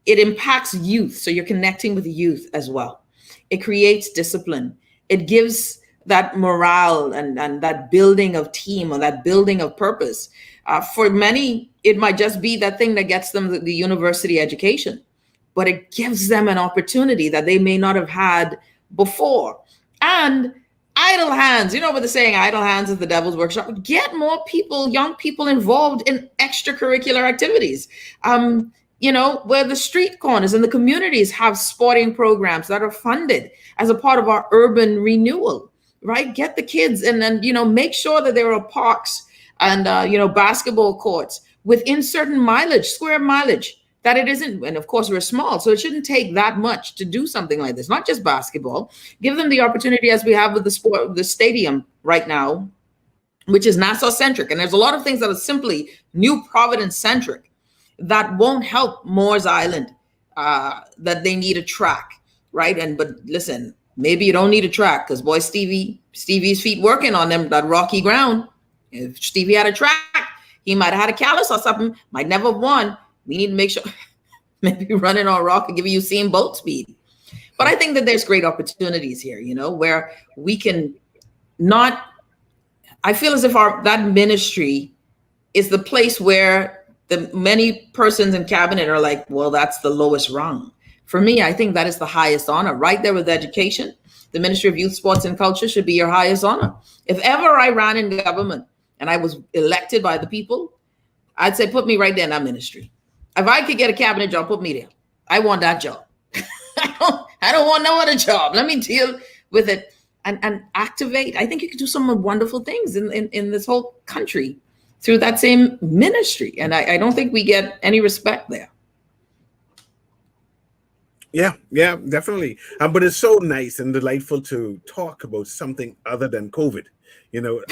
it impacts youth. So you're connecting with youth as well. It creates discipline. It gives that morale and that building of team or that building of purpose. For many, it might just be that thing that gets them the university education, but it gives them an opportunity that they may not have had before. And idle hands, you know what they're saying, idle hands is the devil's workshop. Get more people, young people involved in extracurricular activities. Where the street corners and the communities have sporting programs that are funded as a part of our urban renewal, right? Get the kids and then, make sure that there are parks and, basketball courts within certain mileage, square mileage, that it isn't. And of course, we're small, so it shouldn't take that much to do something like this, not just basketball. Give them the opportunity as we have with the stadium right now, which is Nassau centric. And there's a lot of things that are simply New Providence centric that won't help Moores Island, that they need a track, right? But listen, maybe you don't need a track because boy, Stevie's feet working on them, that rocky ground. If Stevie had a track, he might have had a callus or something, might never have won. We need to make sure maybe running on rock and giving you Usain Bolt speed. But I think that there's great opportunities here, where we can I feel as if that ministry is the place where the many persons in cabinet are like, well, that's the lowest rung. For me, I think that is the highest honor, right there with education. The Ministry of Youth, Sports, and Culture should be your highest honor. If ever I ran in government and I was elected by the people, I'd say, put me right there in that ministry. If I could get a cabinet job, put me there. I want that job. I don't want no other job. Let me deal with it and activate. I think you can do some wonderful things in this whole country through that same ministry. And I don't think we get any respect there. Yeah, definitely. But it's so nice and delightful to talk about something other than COVID,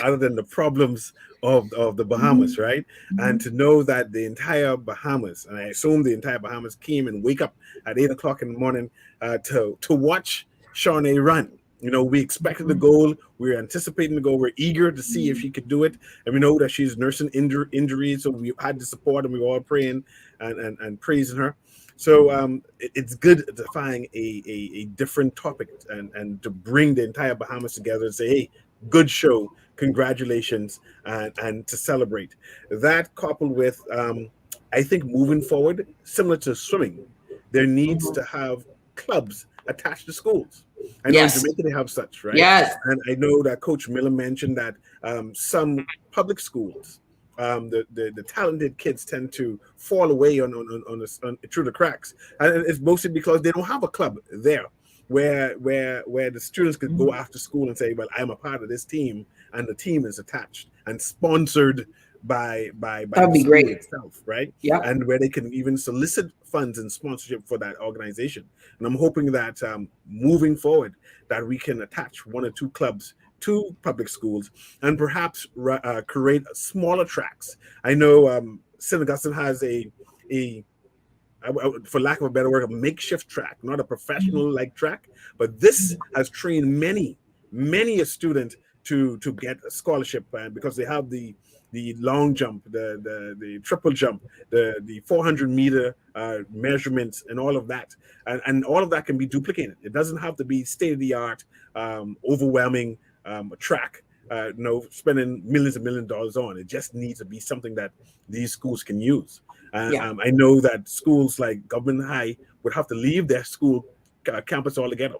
other than the problems of the Bahamas, right? And to know that the entire Bahamas, and I assume the entire Bahamas came and wake up at 8 o'clock in the morning to watch Shaunae run. We expected the goal. We were anticipating the goal. We're eager to see if she could do it. And we know that she's nursing injuries. So we had the support and we were all praying and praising her. So it's good to find a different topic and to bring the entire Bahamas together and say, hey, good show, congratulations, and to celebrate. That coupled with, I think moving forward, similar to swimming, there needs to have clubs attached to schools. I know in Jamaica they have such, right? Yes. And I know that Coach Miller mentioned that some public schools, the talented kids tend to fall away on through the cracks, and it's mostly because they don't have a club there where the students could go after school and say, well, I'm a part of this team, and the team is attached and sponsored by that'd be great itself, right? Yeah. And where they can even solicit funds and sponsorship for that organization. And I'm hoping that moving forward, that we can attach one or two clubs to public schools and perhaps create smaller tracks. I know St. Augustine has a for lack of a better word, a makeshift track, not a professional like track, but this has trained many a student to get a scholarship because they have the long jump, the triple jump, the 400 meter measurements and all of that. And all of that can be duplicated. It doesn't have to be state-of-the-art, overwhelming track, spending millions and millions of dollars on. It just needs to be something that these schools can use. I know that schools like Government High would have to leave their school campus altogether.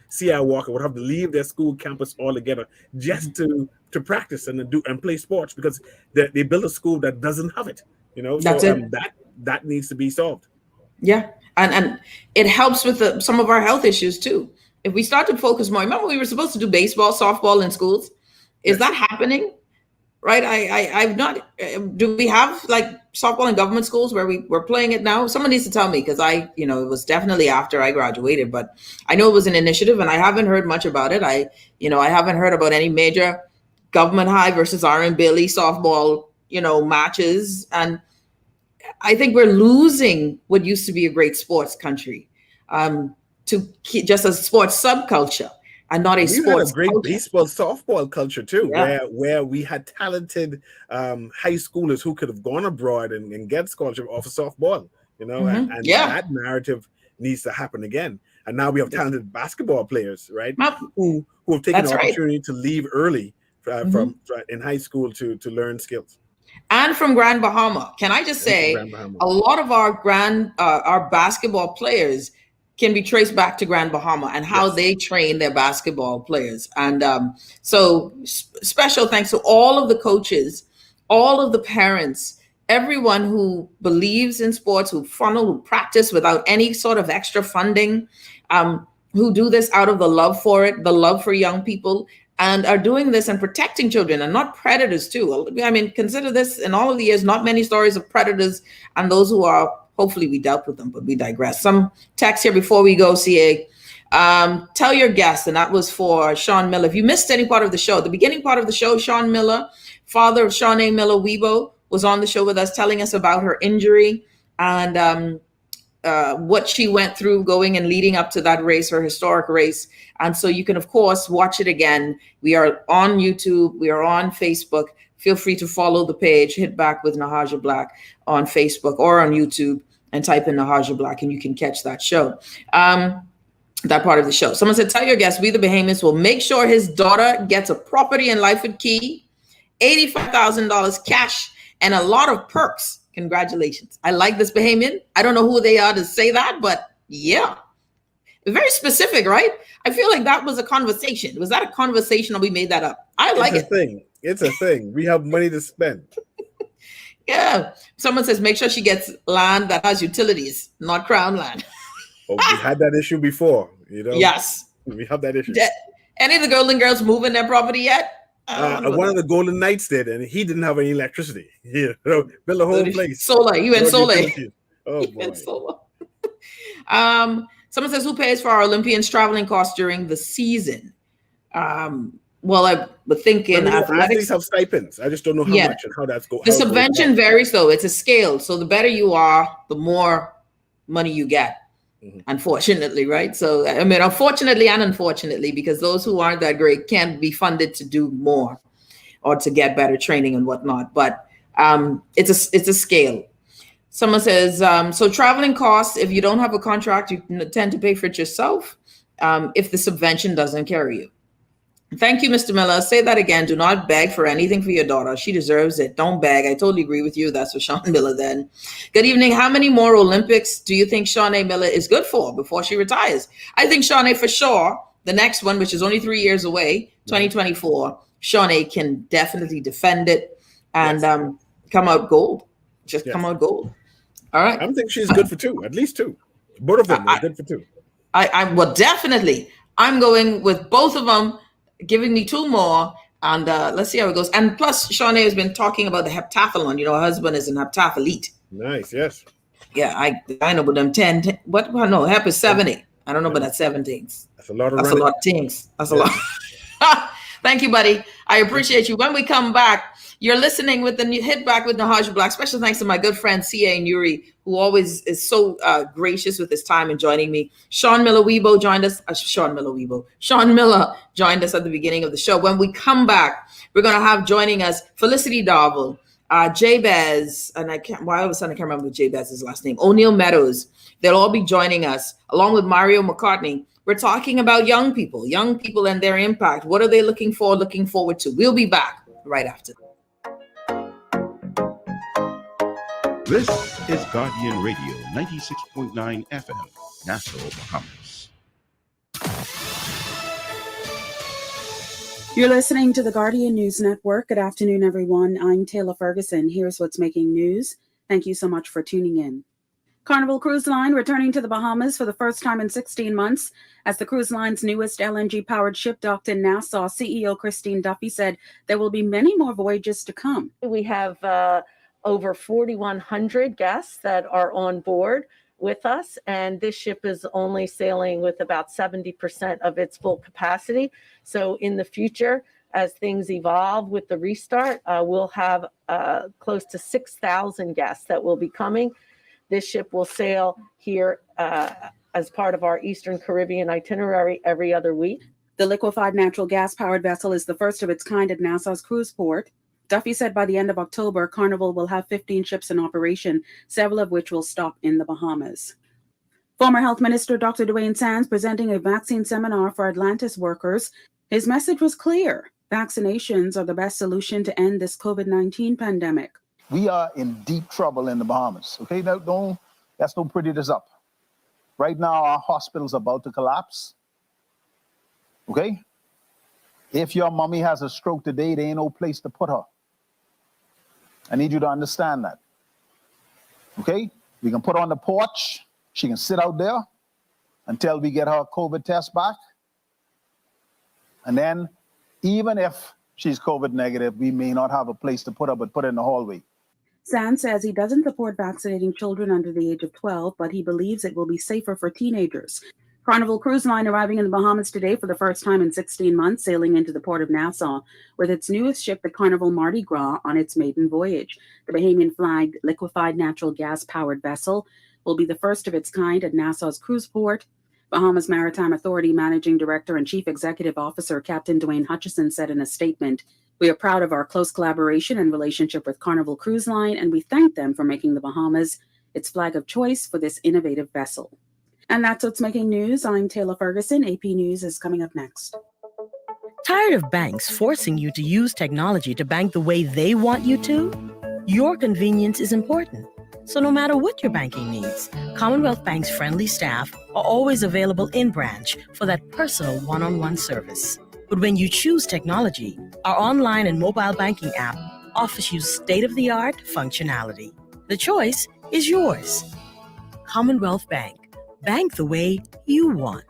C.I. Walker would have to leave their school campus altogether just to practice and play sports because they built a school that doesn't have it. That needs to be solved. Yeah, and it helps with some of our health issues too. If we start to focus more, remember we were supposed to do baseball, softball in schools. Is that happening? right? I've not. Do we have like softball in government schools where we're playing it now? Someone needs to tell me because it was definitely after I graduated, but I know it was an initiative, and I haven't heard much about it. I haven't heard about any major government high versus R.M. Bailey softball, matches, and I think we're losing what used to be a great sports country to just a sports subculture and not a We had a sports great culture. baseball, softball culture too, Yeah. where we had talented high schoolers who could have gone abroad and get scholarship off of softball, Mhm. and Yeah. that narrative needs to happen again. And now we have talented basketball players, right, who have taken That's the right. opportunity to leave early Mhm. from in high school to learn skills. And from Grand Bahama. Can I just And from say, Grand Bahama. a lot of our basketball players can be traced back to Grand Bahama and how they train their basketball players. And so special thanks to all of the coaches, all of the parents, everyone who believes in sports, who practice without any sort of extra funding, who do this out of the love for it, the love for young people, and are doing this and protecting children and not predators too. I mean, consider this, in all of the years, not many stories of predators and those who are, hopefully we dealt with them, but we digress. Some text here before we go, CA. Tell your guests, and that was for Sean Miller. If you missed any part of the show, the beginning part of the show, Sean Miller, father of Shaunae Miller Weibo, was on the show with us telling us about her injury and what she went through going and leading up to that race, her historic race. And so you can, of course, watch it again. We are on YouTube. We are on Facebook. Feel free to follow the page, Hit Back with Nahaja Black on Facebook or on YouTube and type in Nahaja Black and you can catch that show. That part of the show. Someone said, tell your guests, we the Bahamians will make sure his daughter gets a property in Lyford Key, $85,000 cash, and a lot of perks. Congratulations. I like this Bahamian. I don't know who they are to say that, but yeah. Very specific, right? I feel like that was a conversation. Was that a conversation or we made that up? I like it. It's a thing. We have money to spend. Yeah. Someone says, make sure she gets land that has utilities, not crown land. Oh, we had that issue before, Yes. We have that issue. Any of the Golden Girls moving their property yet? One of the Golden Knights did, and he didn't have any electricity. Built a whole place. Solar. You went solar. Oh, boy. Solar. Someone says, who pays for our Olympians' traveling costs during the season? Well, I was thinking athletes have stipends. I just don't know how much and how that's going. The subvention varies, though. It's a scale. So the better you are, the more money you get. Unfortunately, right? So, I mean, unfortunately and unfortunately, because those who aren't that great can't be funded to do more or to get better training and whatnot. But it's a scale. Someone says, so traveling costs, if you don't have a contract, you tend to pay for it yourself if the subvention doesn't carry you. Thank you, Mr. Miller. Say that again. Do not beg for anything for your daughter. She deserves it. Don't beg. I totally agree with you. That's for Sean Miller then. Good evening. How many more Olympics do you think Shaunae Miller is good for before she retires? I think Shaunae for sure. The next one, which is only 3 years away, 2024, Shaunae can definitely defend it and come out gold. Come out gold. All right. I think she's good for two, at least two. Both of them are good for two. Well, definitely. I'm going with both of them, giving me two more, and let's see how it goes. And plus, Shaunae has been talking about the heptathlon. Her husband is an heptathlete. Nice, yes. Yeah, I know about them 10. What? Well, no, hep is 70. I don't know about that 17. That's a lot of That's running. a lot of things. That's a lot. Thank you, buddy. I appreciate you. When we come back, you're listening with the Hit Back with Nahaja Black. Special thanks to my good friend C.A. Nuri, who always is so gracious with his time and joining me. Sean Miller Weibo joined us. Sean Miller joined us at the beginning of the show. When we come back, we're going to have joining us Felicity Darville, Jabez, and I can't remember Jabez's last name, O'Neill Meadows. They'll all be joining us along with Mario McCartney. We're talking about young people and their impact. What are they looking forward to? We'll be back right after. This is Guardian Radio 96.9 FM, Nassau, Bahamas. You're listening to the Guardian News Network. Good afternoon, everyone. I'm Taylor Ferguson. Here's what's making news. Thank you so much for tuning in. Carnival Cruise Line returning to the Bahamas for the first time in 16 months. As the cruise line's newest LNG-powered ship docked in Nassau, CEO Christine Duffy said there will be many more voyages to come. We have over 4,100 guests that are on board with us, and this ship is only sailing with about 70% of its full capacity. So in the future, as things evolve with the restart, we'll have close to 6,000 guests that will be coming. This ship will sail here as part of our Eastern Caribbean itinerary every other week. The liquefied natural gas-powered vessel is the first of its kind at Nassau's cruise port. Duffy said by the end of October, Carnival will have 15 ships in operation, several of which will stop in the Bahamas. Former Health Minister Dr. Dwayne Sands presenting a vaccine seminar for Atlantis workers. His message was clear. Vaccinations are the best solution to end this COVID-19 pandemic. We are in deep trouble in the Bahamas. Okay, let's don't pretty this up. Right now, our hospital's about to collapse. Okay? If your mommy has a stroke today, there ain't no place to put her. I need you to understand that. Okay? We can put her on the porch. She can sit out there until we get her COVID test back. And then, even if she's COVID negative, we may not have a place to put her, but put her in the hallway. Sands says he doesn't support vaccinating children under the age of 12, but he believes it will be safer for teenagers. Carnival Cruise Line arriving in the Bahamas today for the first time in 16 months, sailing into the port of Nassau with its newest ship, the Carnival Mardi Gras, on its maiden voyage. The Bahamian-flagged liquefied natural gas-powered vessel will be the first of its kind at Nassau's cruise port. Bahamas Maritime Authority Managing Director and Chief Executive Officer Captain Dwayne Hutchison said in a statement, "We are proud of our close collaboration and relationship with Carnival Cruise Line, and we thank them for making the Bahamas its flag of choice for this innovative vessel." And that's what's making news. I'm Taylor Ferguson. AP News is coming up next. Tired of banks forcing you to use technology to bank the way they want you to? Your convenience is important. So no matter what your banking needs, Commonwealth Bank's friendly staff are always available in branch for that personal one-on-one service. But when you choose technology, our online and mobile banking app offers you state-of-the-art functionality. The choice is yours. Commonwealth Bank. Bank the way you want.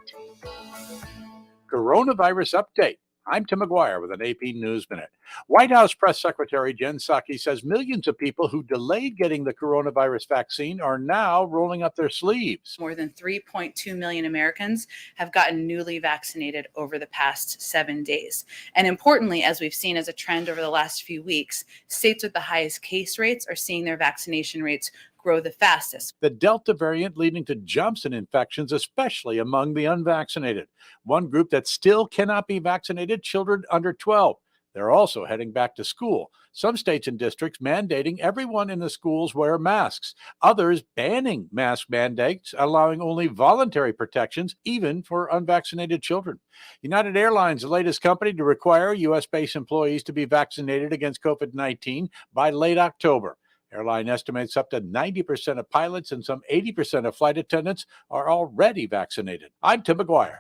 Coronavirus update. I'm Tim McGuire with an AP News Minute. White House Press Secretary Jen Psaki says millions of people who delayed getting the coronavirus vaccine are now rolling up their sleeves. More than 3.2 million Americans have gotten newly vaccinated over the past 7 days. And importantly, as we've seen as a trend over the last few weeks, states with the highest case rates are seeing their vaccination rates grow the fastest. The Delta variant leading to jumps in infections, especially among the unvaccinated. One group that still cannot be vaccinated, children under 12. They're also heading back to school. Some states and districts mandating everyone in the schools wear masks. Others banning mask mandates, allowing only voluntary protections, even for unvaccinated children. United Airlines, the latest company to require U.S.-based employees to be vaccinated against COVID-19 by late October. Airline estimates up to 90% of pilots and some 80% of flight attendants are already vaccinated. I'm Tim McGuire.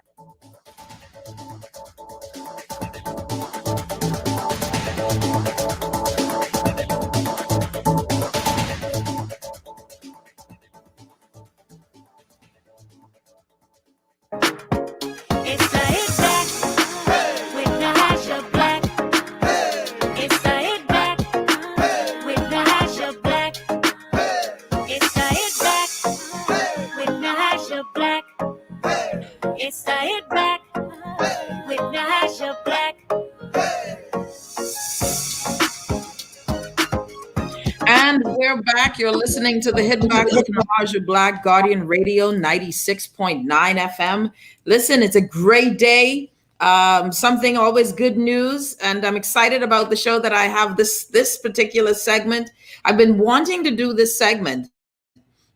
And we're back. You're listening to the Hidden Back with Nahaja Black, Guardian Radio 96.9 FM. Listen, it's a great day. Something always good news. And I'm excited about the show that I have this particular segment. I've been wanting to do this segment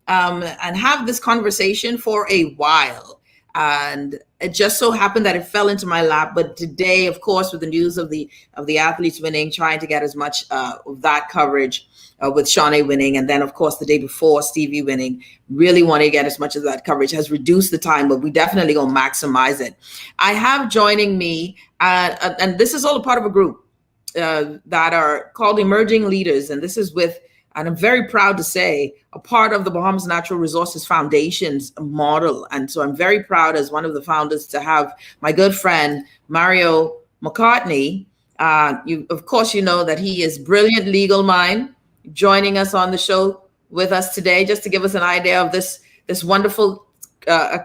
and have this conversation for a while. And it just so happened that it fell into my lap. But today, of course, with the news of the athletes winning, trying to get as much of that coverage with Shaunae winning. And then, of course, the day before, Stevie winning, really want to get as much of that coverage, has reduced the time, but we definitely going to maximize it. I have joining me, and this is all a part of a group that are called Emerging Leaders. And this is with and I'm very proud to say, a part of the Bahamas Natural Resources Foundation's model. And so I'm very proud as one of the founders to have my good friend, Mario McCartney. Of course, you know that he is brilliant legal mind, joining us on the show with us today, just to give us an idea of this wonderful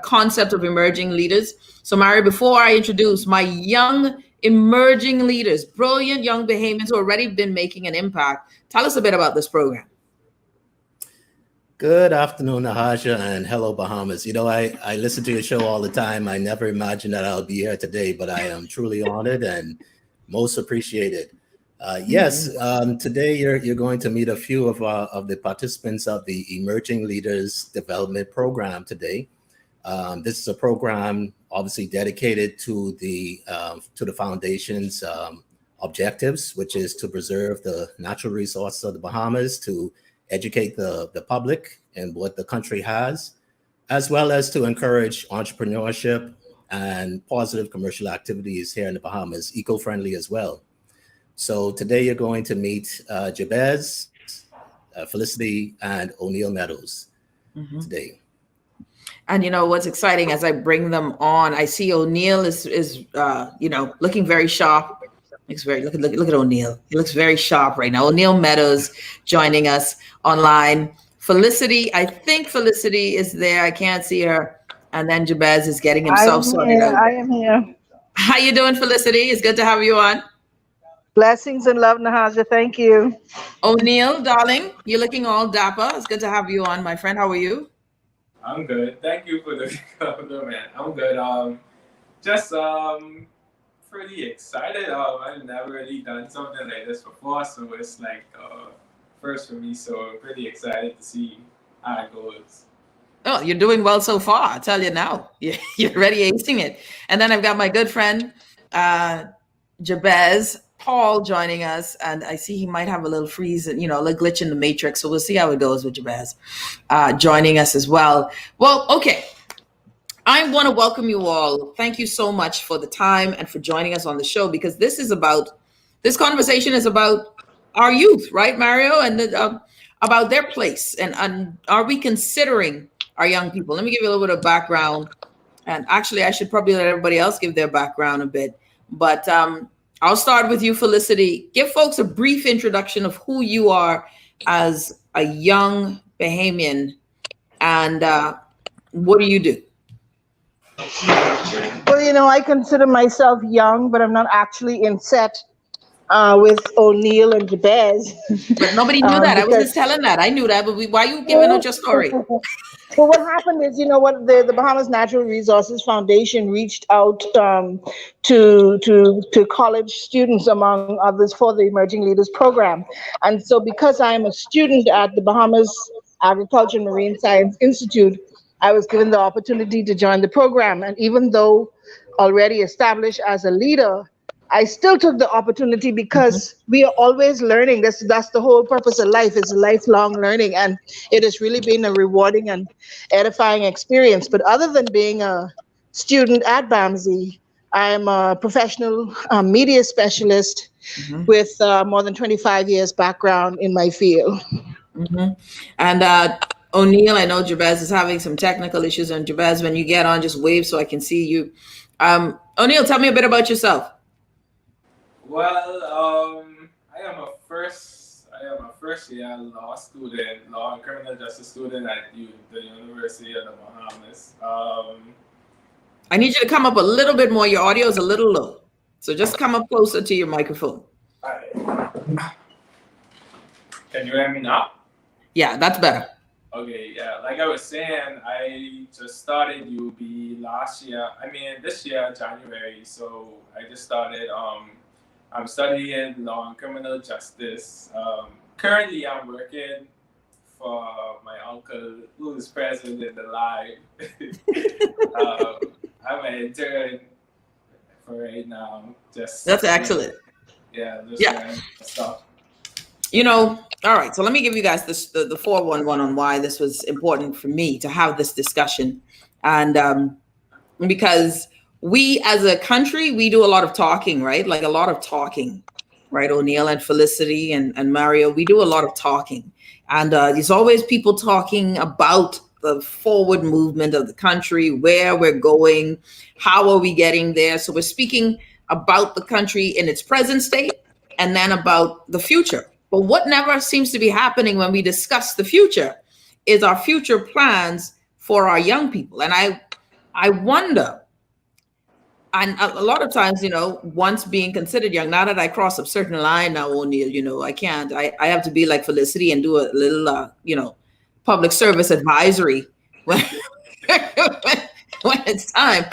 concept of emerging leaders. So Mario, before I introduce my young emerging leaders, brilliant young Bahamians who already been making an impact, tell us a bit about this program. Good afternoon, Nahaja, and hello, Bahamas. You know, I listen to your show all the time. I never imagined that I'll be here today, but I am truly honored and most appreciated. Yes, today you're going to meet a few of the participants of the Emerging Leaders Development Program today. This is a program obviously dedicated to the foundation's objectives, which is to preserve the natural resources of the Bahamas, to educate the public and what the country has, as well as to encourage entrepreneurship and positive commercial activities here in the Bahamas, eco-friendly as well. So today you're going to meet Jabez, Felicity, and O'Neill Meadows today. And you know what's exciting, as I bring them on, I see O'Neill is looking very sharp. Look at O'Neill. He looks very sharp right now. O'Neill Meadows joining us online. Felicity, I think Felicity is there. I can't see her. And then Jabez is getting himself sorted out. I am here. How you doing, Felicity? It's good to have you on. Blessings and love, Nahaja. Thank you. O'Neill, darling, you're looking all dapper. It's good to have you on, my friend. How are you? I'm good. Thank you for the compliment. I'm good. Just pretty excited. I've never really done something like this before, so it's like first for me. So I'm pretty excited to see how it goes. Oh, you're doing well so far. I tell you now, you're already acing it. And then I've got my good friend Jabez Paul joining us, and I see he might have a little freeze, a little glitch in the matrix. So we'll see how it goes with Jabez joining us as well. Well, okay. I want to welcome you all. Thank you so much for the time and for joining us on the show, because this conversation is about our youth, right, Mario? And about their place. And are we considering our young people? Let me give you a little bit of background. And actually, I should probably let everybody else give their background a bit. But I'll start with you, Felicity. Give folks a brief introduction of who you are as a young Bahamian, and what do you do? Well, I consider myself young, but I'm not actually in set with O'Neill and Jabez. But nobody knew that. I was just telling that. I knew that, but why are you giving out your story? Well, what happened is, the Bahamas Natural Resources Foundation reached out to college students, among others, for the Emerging Leaders Program. And so because I'm a student at the Bahamas Agriculture and Marine Science Institute, I was given the opportunity to join the program. And even though already established as a leader, I still took the opportunity because we are always learning. That's the whole purpose of life, is lifelong learning. And it has really been a rewarding and edifying experience. But other than being a student at BAMSI, I'm a professional media specialist with more than 25 years background in my field. And O'Neill, I know Jabez is having some technical issues. And Jabez, when you get on, just wave so I can see you. O'Neill, tell me a bit about yourself. Well, I am a first year law student, law and criminal justice student at the University of the Bahamas. I need you to come up a little bit more. Your audio is a little low, so just come up closer to your microphone. Can you hear me now? Yeah, that's better. Okay, yeah. Like I was saying, I just started UB this year, January. So I just started. I'm studying law and criminal justice. Currently, I'm working for my uncle, who is present in the live. I'm an intern for right now. That's excellent. Yeah. Stuff. All right. So let me give you guys the 411 on why this was important for me to have this discussion, and because we as a country, we do a lot of talking, right? Like a lot of talking, right? O'Neill and Felicity and Mario, we do a lot of talking. And there's always people talking about the forward movement of the country, where we're going, how are we getting there. So we're speaking about the country in its present state and then about the future. But what never seems to be happening when we discuss the future is our future plans for our young people. And I wonder, and a lot of times, once being considered young, now that I cross a certain line now, O'Neill, I can't. I have to be like Felicity and do a little, public service advisory when, when it's time.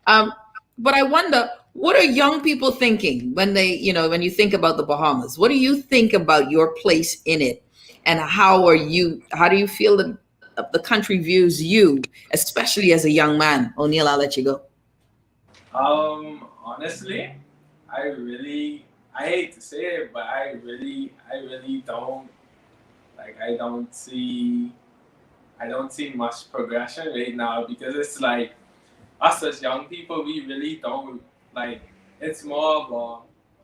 But I wonder, what are young people thinking when when you think about the Bahamas? What do you think about your place in it? And how do you feel that the country views you, especially as a young man? O'Neill, I'll let you go. Honestly, I hate to say it, but I really don't I don't see much progression right now, because it's like us as young people, we really don't it's more of a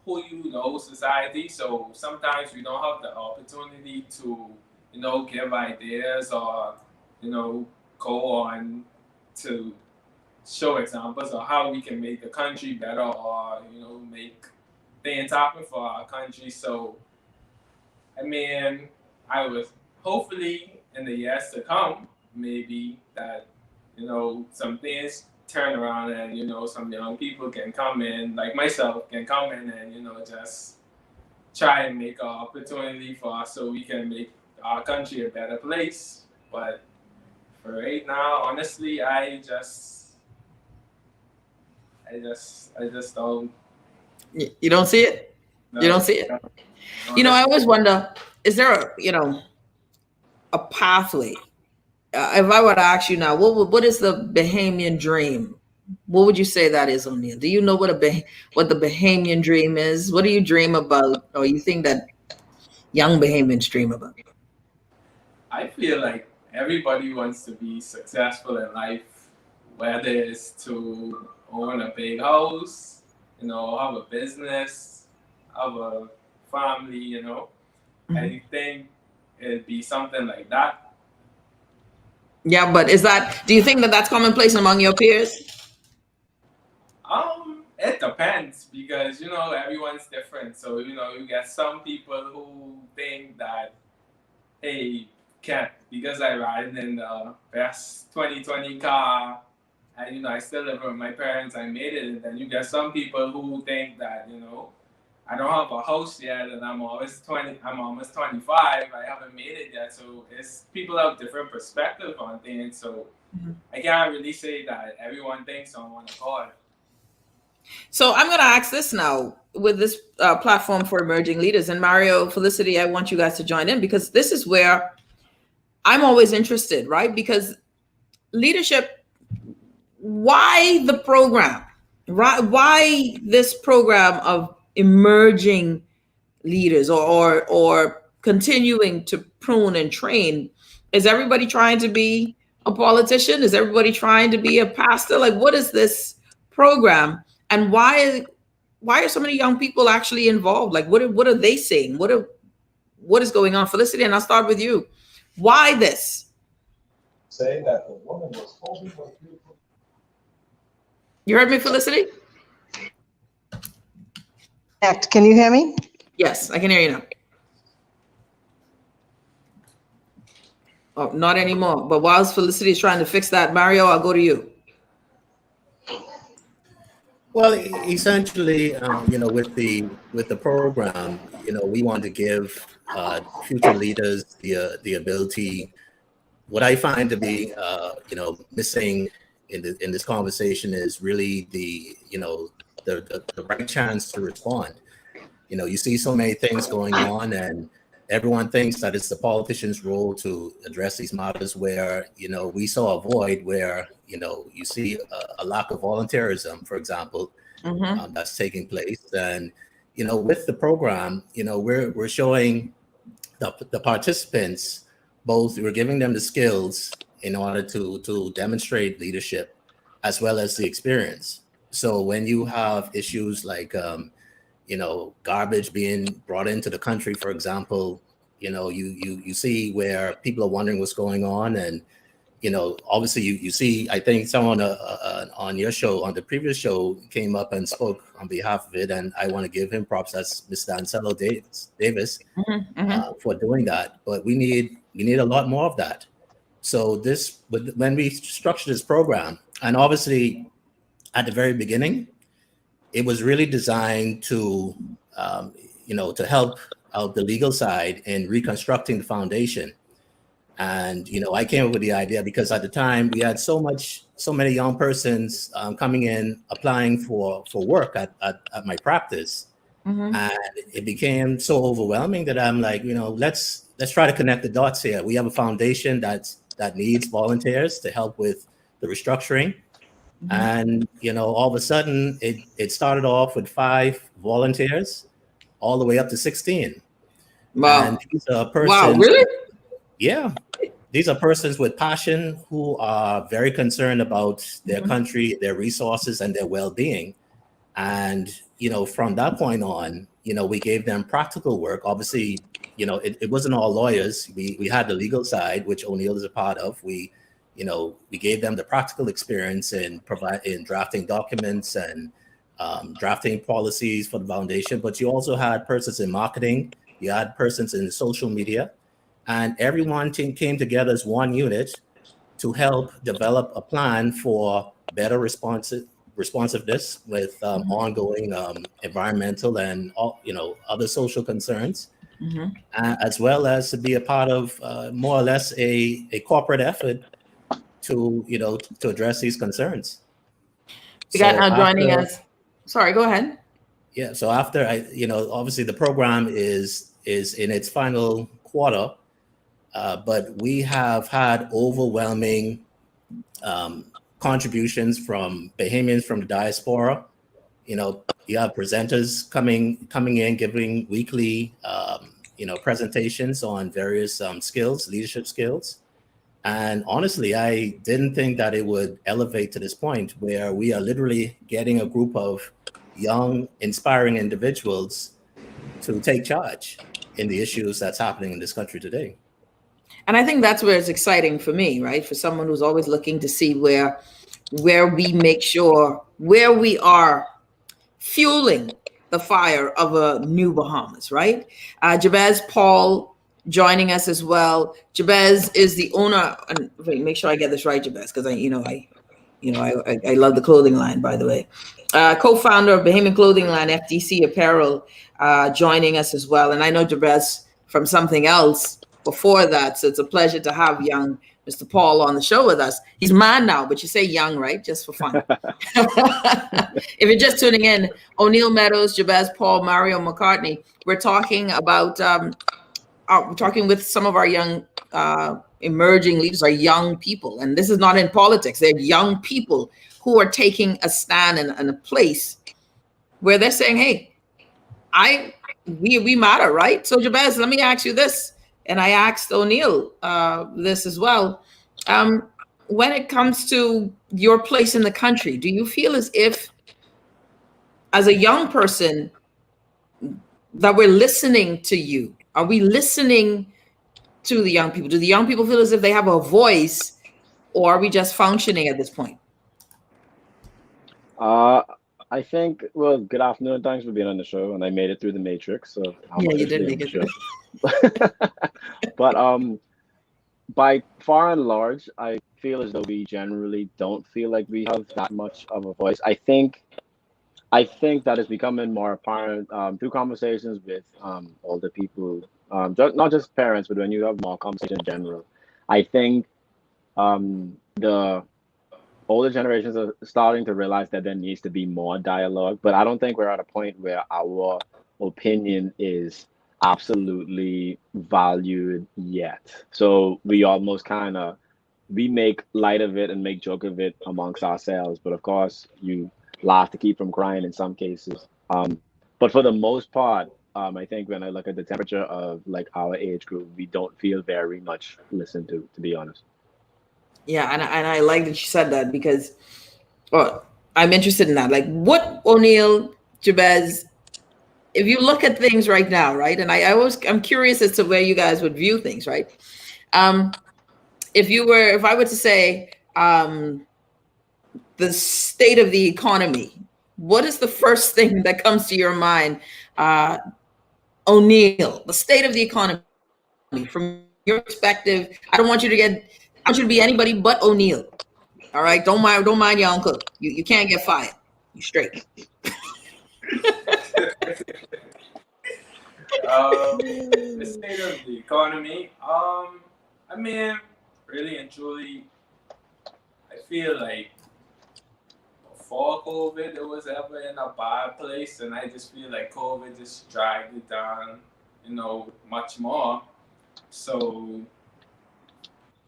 who you know society. So sometimes we don't have the opportunity to, give ideas or, go on to show examples of how we can make the country better or, make things happen for our country. So, I mean, I was hopefully in the years to come, maybe that, some things turn around and, some young people can come in, like myself, can come in and, just try and make an opportunity for us so we can make our country a better place. But for right now, honestly, I just don't. You don't see it? No, you don't see it? I always wonder, is there a pathway? If I were to ask you now, what is the Bahamian dream? What would you say that is, O'Neill? Do you know what the Bahamian dream is? What do you dream about, or you think that young Bahamians dream about? I feel like everybody wants to be successful in life, whether it's to own a big house, have a business, have a family, Mm-hmm. I think it'd be something like that. Yeah, but do you think that that's commonplace among your peers? It depends, because, everyone's different. So, you get some people who think that, hey, because I ride in the best 2020 car, and, I still live with my parents, I made it. And then you get some people who think that, I don't have a house yet, and I'm almost 25, I haven't made it yet. So people have different perspective on things. So I can't really say that everyone thinks on one accord. So I'm going to ask this now with this platform for emerging leaders. And Mario, Felicity, I want you guys to join in, because this is where I'm always interested, right? Because leadership, why the program? Right? Why this program of emerging leaders or continuing to prune and train? Is everybody trying to be a politician? Is everybody trying to be a pastor? Like, what is this program? And why are so many young people actually involved? Like, what are they saying? What is going on? Felicity, and I'll start with you. Why this? Say that the woman was holding her beautiful. You heard me, Felicity? Can you hear me? Yes, I can hear you now. Oh, not anymore. But whilst Felicity is trying to fix that, Mario, I'll go to you. Well, essentially, with the program, we want to give future leaders the ability. What I find to be, missing in this conversation is really the right chance to respond. You see so many things going on, and everyone thinks that it's the politician's role to address these matters, where, we saw a void where, you see a lack of volunteerism, for example, that's taking place. And, with the program, we're showing the participants, we're giving them the skills in order to demonstrate leadership as well as the experience. So when you have issues like, garbage being brought into the country, for example, you see where people are wondering what's going on, and obviously you see, I think someone on your show, on the previous show, came up and spoke on behalf of it, and I want to give him props. That's Mr. Anselmo Davis for doing that. But we need a lot more of that. So when we structured this program, and obviously at the very beginning, it was really designed to to help out the legal side in reconstructing the foundation. And I came up with the idea because at the time we had so many young persons coming in applying for work at my practice, and it became so overwhelming that I'm like, let's try to connect the dots here. We have a foundation that needs volunteers to help with the restructuring, and all of a sudden it started off with 5 volunteers, all the way up to 16. Wow! And these are persons, wow, really? Yeah. These are persons with passion who are very concerned about their country, their resources, and their well-being. And, from that point on, we gave them practical work. Obviously, it wasn't all lawyers. We had the legal side, which O'Neill is a part of. We gave them the practical experience in drafting documents and drafting policies for the foundation. But you also had persons in marketing. You had persons in social media. And everyone came together as one unit to help develop a plan for better responsiveness with ongoing environmental and other social concerns, as well as to be a part of more or less a corporate effort to address these concerns. We got now joining us. Sorry, go ahead. Yeah. So after obviously the program is in its final quarter. But we have had overwhelming contributions from Bahamians from the diaspora. You have presenters coming in, giving weekly, presentations on various skills, leadership skills. And honestly, I didn't think that it would elevate to this point where we are literally getting a group of young, inspiring individuals to take charge in the issues that's happening in this country today. And I think that's where it's exciting for me, right? For someone who's always looking to see where we make sure, where we are fueling the fire of a new Bahamas, right? Jabez Paul joining us as well. Jabez is the owner, and wait, make sure I get this right, Jabez, because I love the clothing line, by the way. Co-founder of Bahamian Clothing Line, FDC Apparel, joining us as well. And I know Jabez from something else before that. So it's a pleasure to have young Mr. Paul on the show with us. He's mine now, but you say young, right? Just for fun. If you're just tuning in, O'Neill Meadows, Jabez Paul, Mario McCartney. We're talking about, we're talking with some of our young emerging leaders, our young people. And this is not in politics. They're young people who are taking a stand in a place where they're saying, hey, we matter, right? So Jabez, let me ask you this. And I asked O'Neill this as well. When it comes to your place in the country, do you feel as if, as a young person, that we're listening to you? Are we listening to the young people? Do the young people feel as if they have a voice, or are we just functioning at this point? I think, well, good afternoon. Thanks for being on the show. And I made it through the matrix. So yeah, you did make it through. But by far and large, I feel as though we generally don't feel like we have that much of a voice. I think that is becoming more apparent through conversations with older people, not just parents, but when you have more conversation in general. I think the older generations are starting to realize that there needs to be more dialogue, but I don't think we're at a point where our opinion is absolutely valued yet. So we almost we make light of it and make joke of it amongst ourselves. But of course, you laugh to keep from crying in some cases. But for the most part, I think when I look at the temperature of like our age group, we don't feel very much listened to be honest. Yeah, and I like that you said that because I'm interested in that. Like, what, O'Neill, Jabez, if you look at things right now, right, and I'm curious as to where you guys would view things, right? If I were to say the state of the economy, what is the first thing that comes to your mind, O'Neill? The state of the economy from your perspective. I want you to be anybody but O'Neill. All right, don't mind your uncle. You can't get fired. You straight. The state of the economy. I mean, really and truly, I feel like before COVID, it was ever in a bad place, and I just feel like COVID just dragged it down, much more. So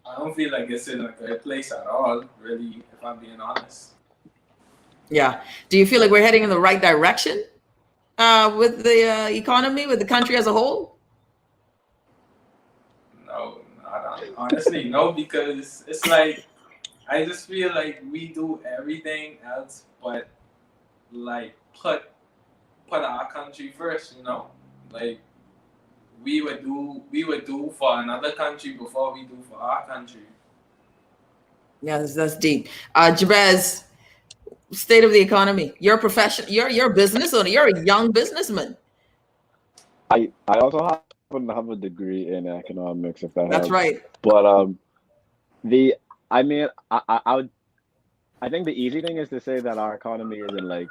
I don't feel like it's in a good place at all, really, if I'm being honest. Yeah. Do you feel like we're heading in the right direction with the economy, with the country as a whole? No, honestly, no, because it's like I just feel like we do everything else but like put our country first, like we would do for another country before we do for our country. Yeah, that's deep. Jabez, state of the economy. You're a professional. You're a business owner. You're a young businessman. I also happen to have a degree in economics, if that helps. That's right. But I think the easy thing is to say that our economy isn't like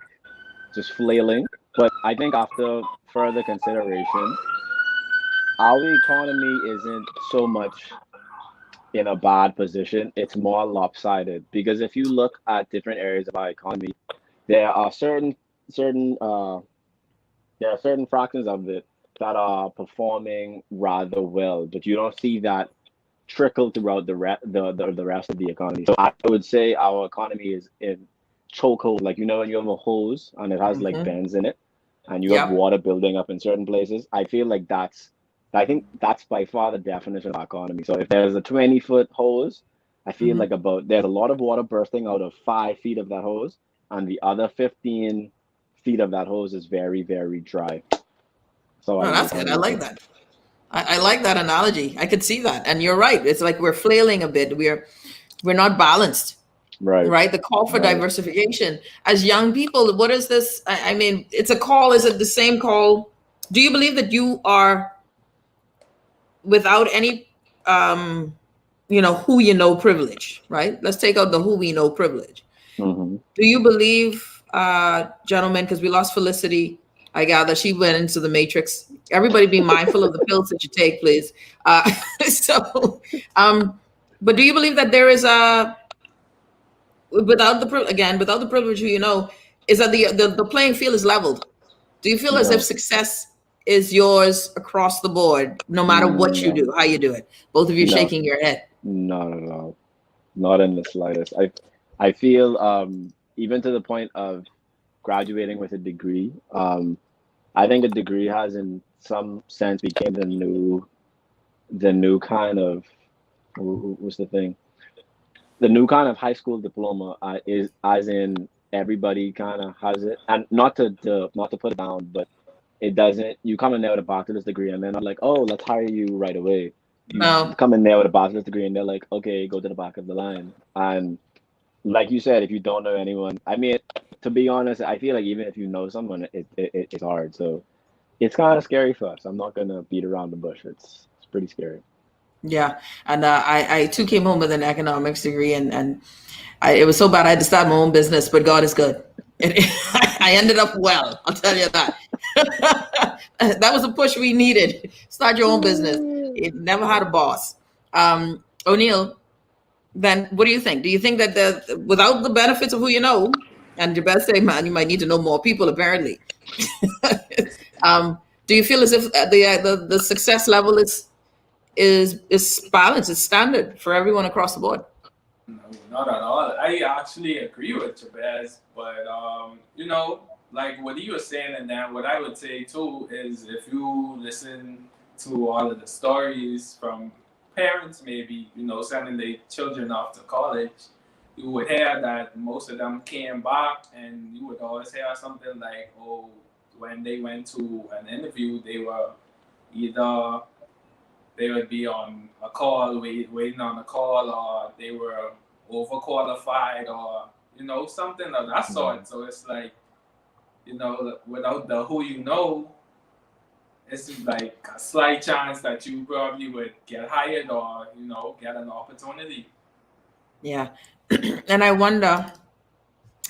just flailing, but I think after further consideration, our economy isn't so much in a bad position. It's more lopsided because if you look at different areas of our economy, there are certain fractions of it that are performing rather well, but you don't see that trickle throughout the rest of the economy. So I would say our economy is in chokehold. Like, when you have a hose and it has like bends in it, and you have water building up in certain places. I feel like I think that's by far the definition of our economy. So if there's a 20-foot hose, I feel like there's a lot of water bursting out of 5 feet of that hose, and the other 15 feet of that hose is very, very dry. So that's good. I like that. I like that analogy. I could see that, and you're right. It's like we're flailing a bit. We're not balanced. Right. The call for diversification as young people. What is this? I mean, it's a call. Is it the same call? Do you believe that you are without any, privilege? Right. Let's take out the who we know privilege. Mm-hmm. Do you believe, gentlemen? Because we lost Felicity. I gather she went into the matrix. Everybody be mindful of the pills that you take, please. But do you believe that there is without the privilege, is that the playing field is leveled? Do you feel as if success is yours across the board, no matter what you do, how you do it? Both of you shaking your head. Not at all. Not in the slightest. I feel even to the point of graduating with a degree. I think a degree has, in some sense, became the new kind of what's the thing? The new kind of high school diploma is, as in everybody kind of has it, and not to put it down, but it doesn't. You come in there with a bachelor's degree, and they're not like, oh, let's hire you right away. You come in there with a bachelor's degree, and they're like, okay, go to the back of the line. And like you said, if you don't know anyone, I mean, to be honest, I feel like even if you know someone, it's hard. So it's kind of scary for us. I'm not gonna beat around the bush. It's pretty scary. Yeah, and I too came home with an economics degree, and it was so bad I had to start my own business. But God is good. I ended up well. I'll tell you that. That was a push we needed. Start your own business. It never had a boss. O'Neill, then what do you think? Do you think that without the benefits of who you know, and your best say, man, you might need to know more people apparently. Do you feel as if the success level is balanced, it's standard for everyone across the board? No, not at all. I actually agree with Jabez, but like what he was saying, and then what I would say too is if you listen to all of the stories from parents, maybe sending their children off to college, you would hear that most of them came back, and you would always hear something like, "Oh, when they went to an interview, they were either they would be on a call, waiting on a call, or they were overqualified, or something of that sort. So it's like, without the who you know, it's like a slight chance that you probably would get hired or get an opportunity. Yeah. And I wonder,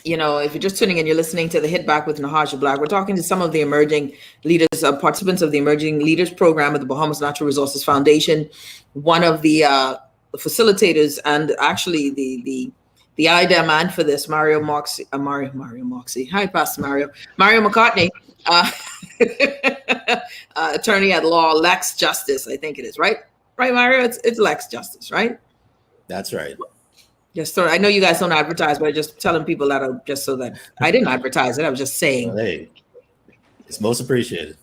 if you're just tuning in, you're listening to the Hit Back with Nahaja Black. We're talking to some of the emerging leaders, participants of the Emerging Leaders Program at the Bahamas Natural Resources Foundation. One of the facilitators, and actually the idea man for this, Mario Moxie. Hi, Pastor Mario. Mario McCartney, attorney at law, Lex Justice, I think it is, right? Right, Mario? It's Lex Justice, right? That's right. Yes, sir. I know you guys don't advertise, but I'm just telling people that just so that I didn't advertise it. I was just saying. Well, hey, it's most appreciated.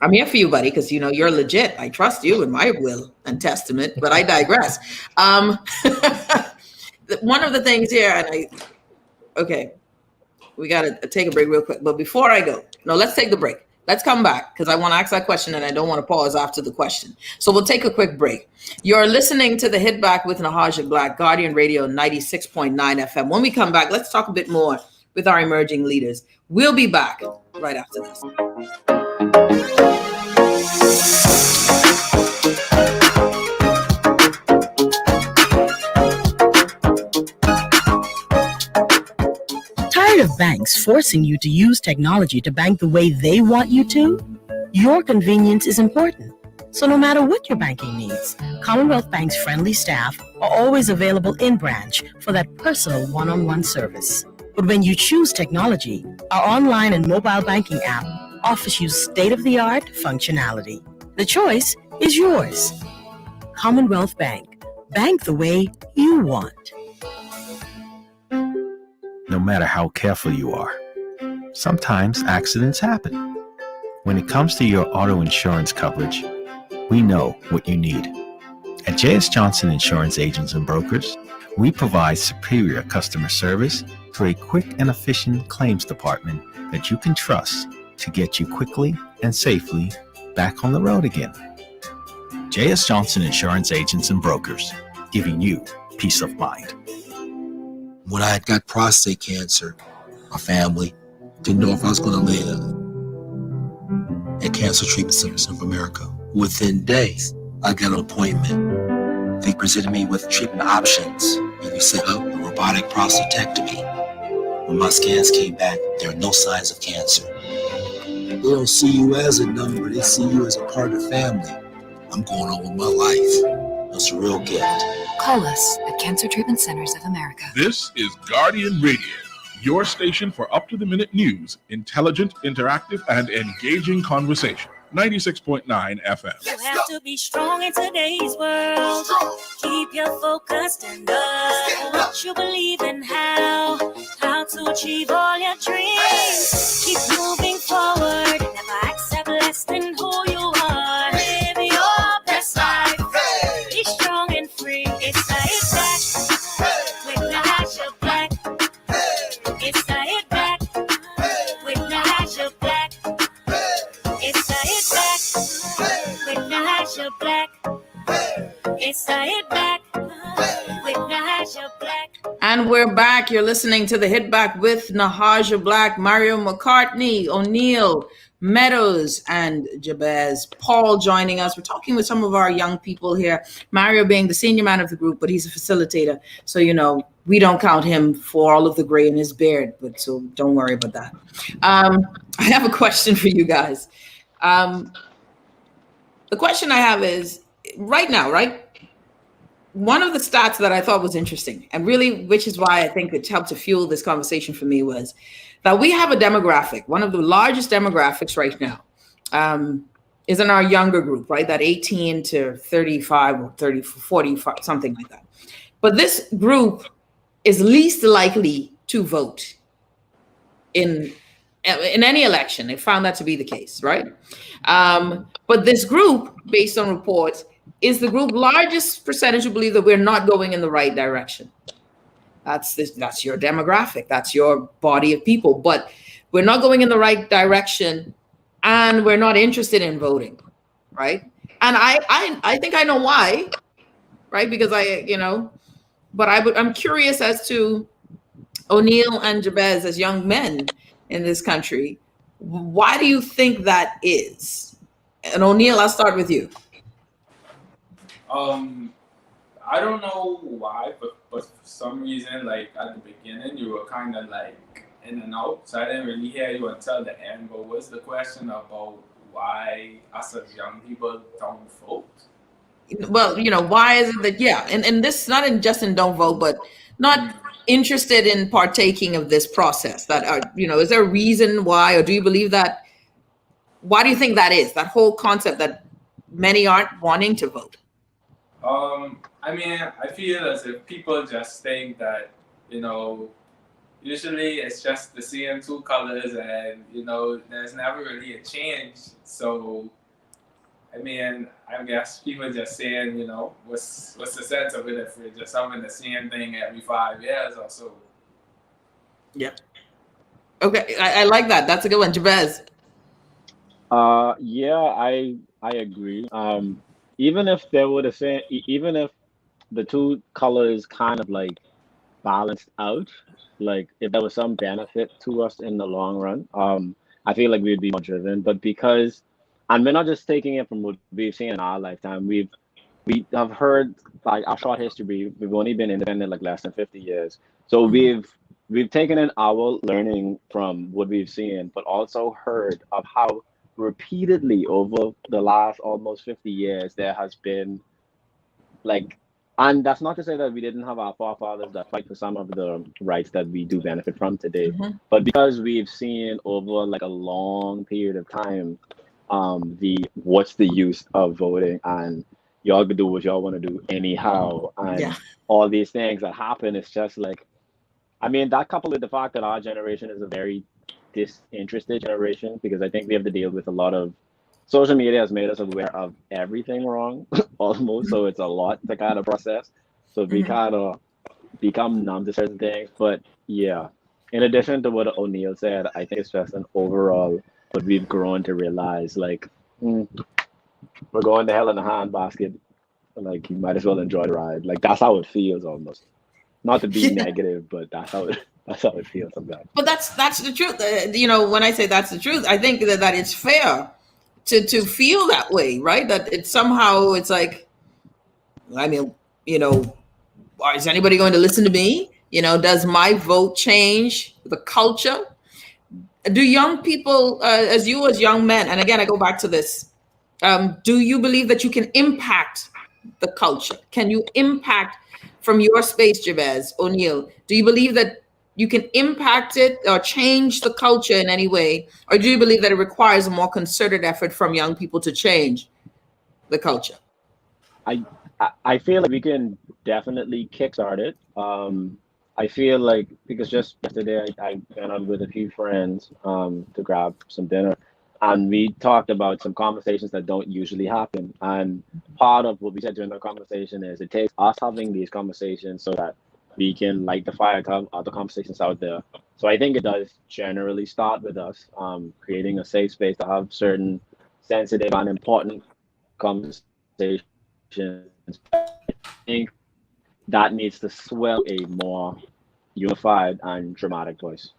I'm here for you, buddy, because you're legit. I trust you in my will and testament, but I digress. One of the things here, okay, we got to take a break real quick. But before I go, no, let's take the break. Let's come back because I want to ask that question and I don't want to pause after the question. So we'll take a quick break. You're listening to the Hit Back with Nahaja Black, Guardian Radio 96.9 FM. When we come back, let's talk a bit more with our emerging leaders. We'll be back right after this. Tired of banks forcing you to use technology to bank the way they want you to? Your convenience is important. So no matter what your banking needs, Commonwealth Bank's friendly staff are always available in branch for that personal one-on-one service. But when you choose technology, our online and mobile banking app offers you state-of-the-art functionality. The choice is yours. Commonwealth Bank. Bank the way you want. No matter how careful you are, sometimes accidents happen. When it comes to your auto insurance coverage, we know what you need. At J.S. Johnson Insurance Agents and Brokers, we provide superior customer service through a quick and efficient claims department that you can trust to get you quickly and safely back on the road again. J.S. Johnson Insurance Agents and Brokers, giving you peace of mind. When I had got prostate cancer, my family didn't know if I was going to live. At Cancer Treatment Centers of America, within days, I got an appointment. They presented me with treatment options, and we set up a robotic prostatectomy. When my scans came back, there are no signs of cancer. They don't see you as a number, they see you as a part of the family. I'm going on with my life. That's a real gift. Call us at Cancer Treatment Centers of America. This is Guardian Radio, your station for up-to-the-minute news, intelligent, interactive, and engaging conversation. 96.9 FM. You have to be strong in today's world. Keep your focus and know what you believe in, how to achieve all your dreams. Keep moving forward. Never accept less than who you are. Live your best life. Be strong and free. It's the Hit Back with Nahaja Black. It's the Hit Back with Nahaja Black. It's the Hit Back with Nahaja Black. It's the Hit Back with Nahaja Black. And we're back. You're listening to the Hit Back with Nahaja Black, Mario McCartney, O'Neill, Meadows, and Jabez Paul joining us. We're talking with some of our young people here. Mario being the senior man of the group, but he's a facilitator. So, we don't count him for all of the gray in his beard, but so don't worry about that. I have a question for you guys. The question I have is, right now, right? One of the stats that I thought was interesting, and really, which is why I think it helped to fuel this conversation for me, was that we have a demographic. One of the largest demographics right now is in our younger group, right? That 18 to 35 or 30, 40, something like that. But this group is least likely to vote in any election. They found that to be the case, right? But this group, based on reports, is the group largest percentage who believe that we're not going in the right direction. That's your demographic. That's your body of people. But we're not going in the right direction, and we're not interested in voting, right? And I think I know why, right? Because but I'm curious as to O'Neill and Jabez as young men in this country. Why do you think that is? And O'Neill, I'll start with you. I don't know why, but for some reason, like at the beginning, you were kind of like in and out, so I didn't really hear you until the end. But what's the question about why us as young people don't vote? Well, why is it that, yeah, and this not in just in don't vote, but not interested in partaking of this process? That are, is there a reason why, or do you believe that? Why do you think that is? That whole concept that many aren't wanting to vote. I mean, I feel as if people just think that, usually it's just the same two colors, and there's never really a change. So, I mean, I guess people just saying, what's the sense of it if we're just having the same thing every 5 years or so? Yeah. Okay, I like that. That's a good one, Jabez. Yeah, I agree. Even if they were the same, even if the two colors kind of like balanced out, like if there was some benefit to us in the long run, I feel like we'd be more driven. But because, and we're not just taking it from what we've seen in our lifetime, we have heard like our short history. We've only been independent like less than 50 years, so we've taken in our learning from what we've seen, but also heard of how repeatedly over the last almost 50 years there has been like, and that's not to say that we didn't have our forefathers that fight for some of the rights that we do benefit from today, but because we've seen over like a long period of time, what's the use of voting, and y'all can do what y'all want to do anyhow, and all these things that happen. It's just like, I mean, that coupled with the fact that our generation is a very disinterested generation, because I think we have to deal with a lot of social media has made us aware of everything wrong almost, so it's a lot to kind of process. So we kind of become numb to certain things. But yeah, in addition to what O'Neill said, I think it's just an overall what we've grown to realize, like, we're going to hell in a handbasket. Like, you might as well enjoy the ride. Like, that's how it feels almost. Not to be negative, but that's how it feels sometimes. But that's the truth. When I say that's the truth, I think that it's fair to feel that way, right? That it's somehow, it's like, I mean, is anybody going to listen to me? Does my vote change the culture? Do young people, as young men, and again, I go back to this, do you believe that you can impact the culture? Can you impact from your space, Jabez, O'Neill? Do you believe that you can impact it or change the culture in any way? Or do you believe that it requires a more concerted effort from young people to change the culture? I feel like we can definitely kickstart it. I feel like, because just yesterday I went out with a few friends to grab some dinner, and we talked about some conversations that don't usually happen. And part of what we said during the conversation is it takes us having these conversations so that we can light the fire to have other conversations out there. So I think it does generally start with us creating a safe space to have certain sensitive and important conversations. I think that needs to swell a more unified and dramatic voice,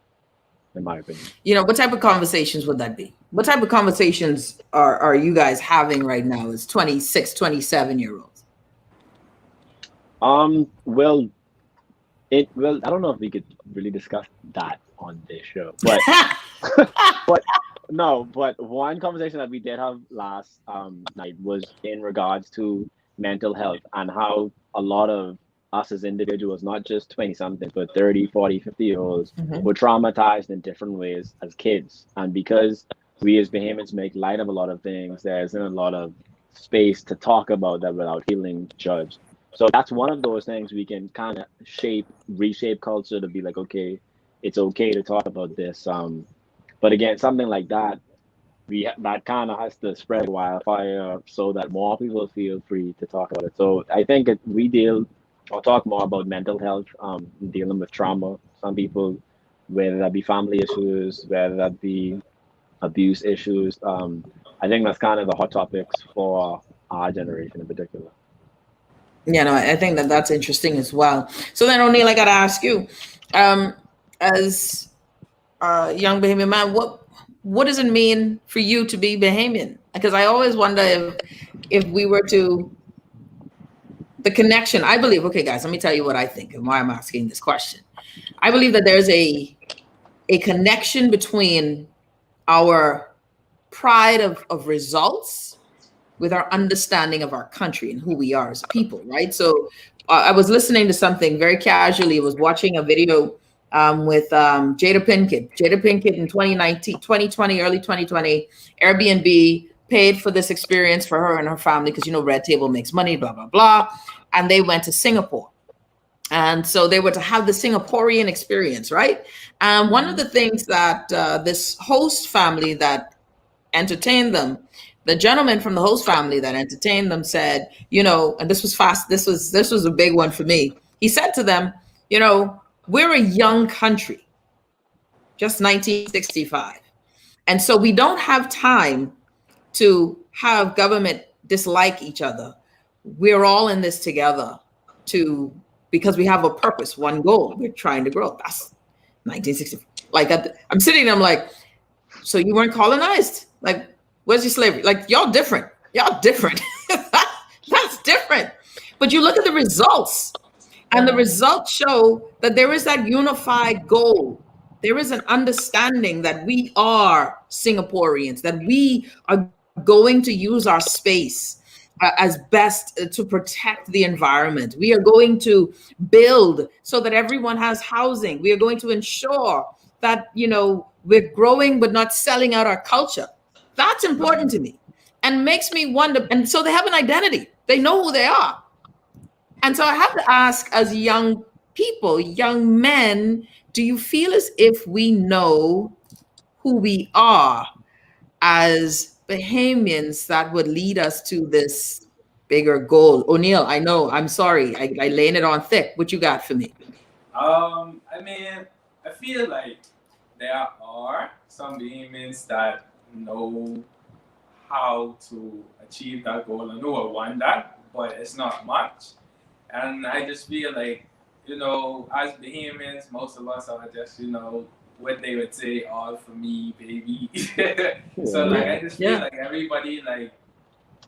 in my opinion. What type of conversations would that be? What type of conversations are you guys having right now as 26, 27-year-olds? Well, I don't know if we could really discuss that on this show, but but one conversation that we did have last night was in regards to mental health, and how a lot of us as individuals, not just 20 somethings, but 30, 40, 50-year-olds were traumatized in different ways as kids. And because we as Bahamians make light of a lot of things, there isn't a lot of space to talk about that without feeling judged. So that's one of those things we can kind of reshape culture to be like, okay, it's okay to talk about this. But again, something like that, that kind of has to spread wildfire so that more people feel free to talk about it. So I think we talk more about mental health, dealing with trauma. Some people whether that be family issues, whether that be abuse issues. I think that's kind of the hot topics for our generation in particular. Yeah, no, I think that that's interesting as well. So then, O'Neill, I got to ask you, as a young Bahamian man, what does it mean for you to be Bahamian? Because I always wonder if we were to the connection. I believe. Okay, guys, let me tell you what I think and why I'm asking this question. I believe that there's a connection between our pride of results with our understanding of our country and who we are as people, right? So I was listening to something very casually. I was watching a video with Jada Pinkett. Jada Pinkett in 2020, early 2020, Airbnb paid for this experience for her and her family because, Red Table makes money, blah, blah, blah. And they went to Singapore. And so they were to have the Singaporean experience, right? And one of the things that this host family that entertained them, the gentleman from the host family that entertained them said, and this was fast. This was a big one for me. He said to them, we're a young country, just 1965. And so we don't have time to have government dislike each other. We're all in this together because we have a purpose, one goal. We're trying to grow. That's 1960. Like I'm sitting there, I'm like, so you weren't colonized? Like, where's your slavery? Like, y'all different. Y'all different. That's different. But you look at the results, and the results show that there is that unified goal. There is an understanding that we are Singaporeans, that we are going to use our space as best to protect the environment. We are going to build so that everyone has housing. We are going to ensure that, we're growing but not selling out our culture. That's important to me and makes me wonder. And so they have an identity. They know who they are. And so I have to ask, as young people, young men, do you feel as if we know who we are as Bahamians that would lead us to this bigger goal? O'Neill, I know, I'm sorry, I laying it on thick. What you got for me? I feel like there are some Bahamians that know how to achieve that goal and who want that, but it's not much. And I just feel like, as Bahamians, most of us are just, what they would say, all for me, baby. So I just feel like everybody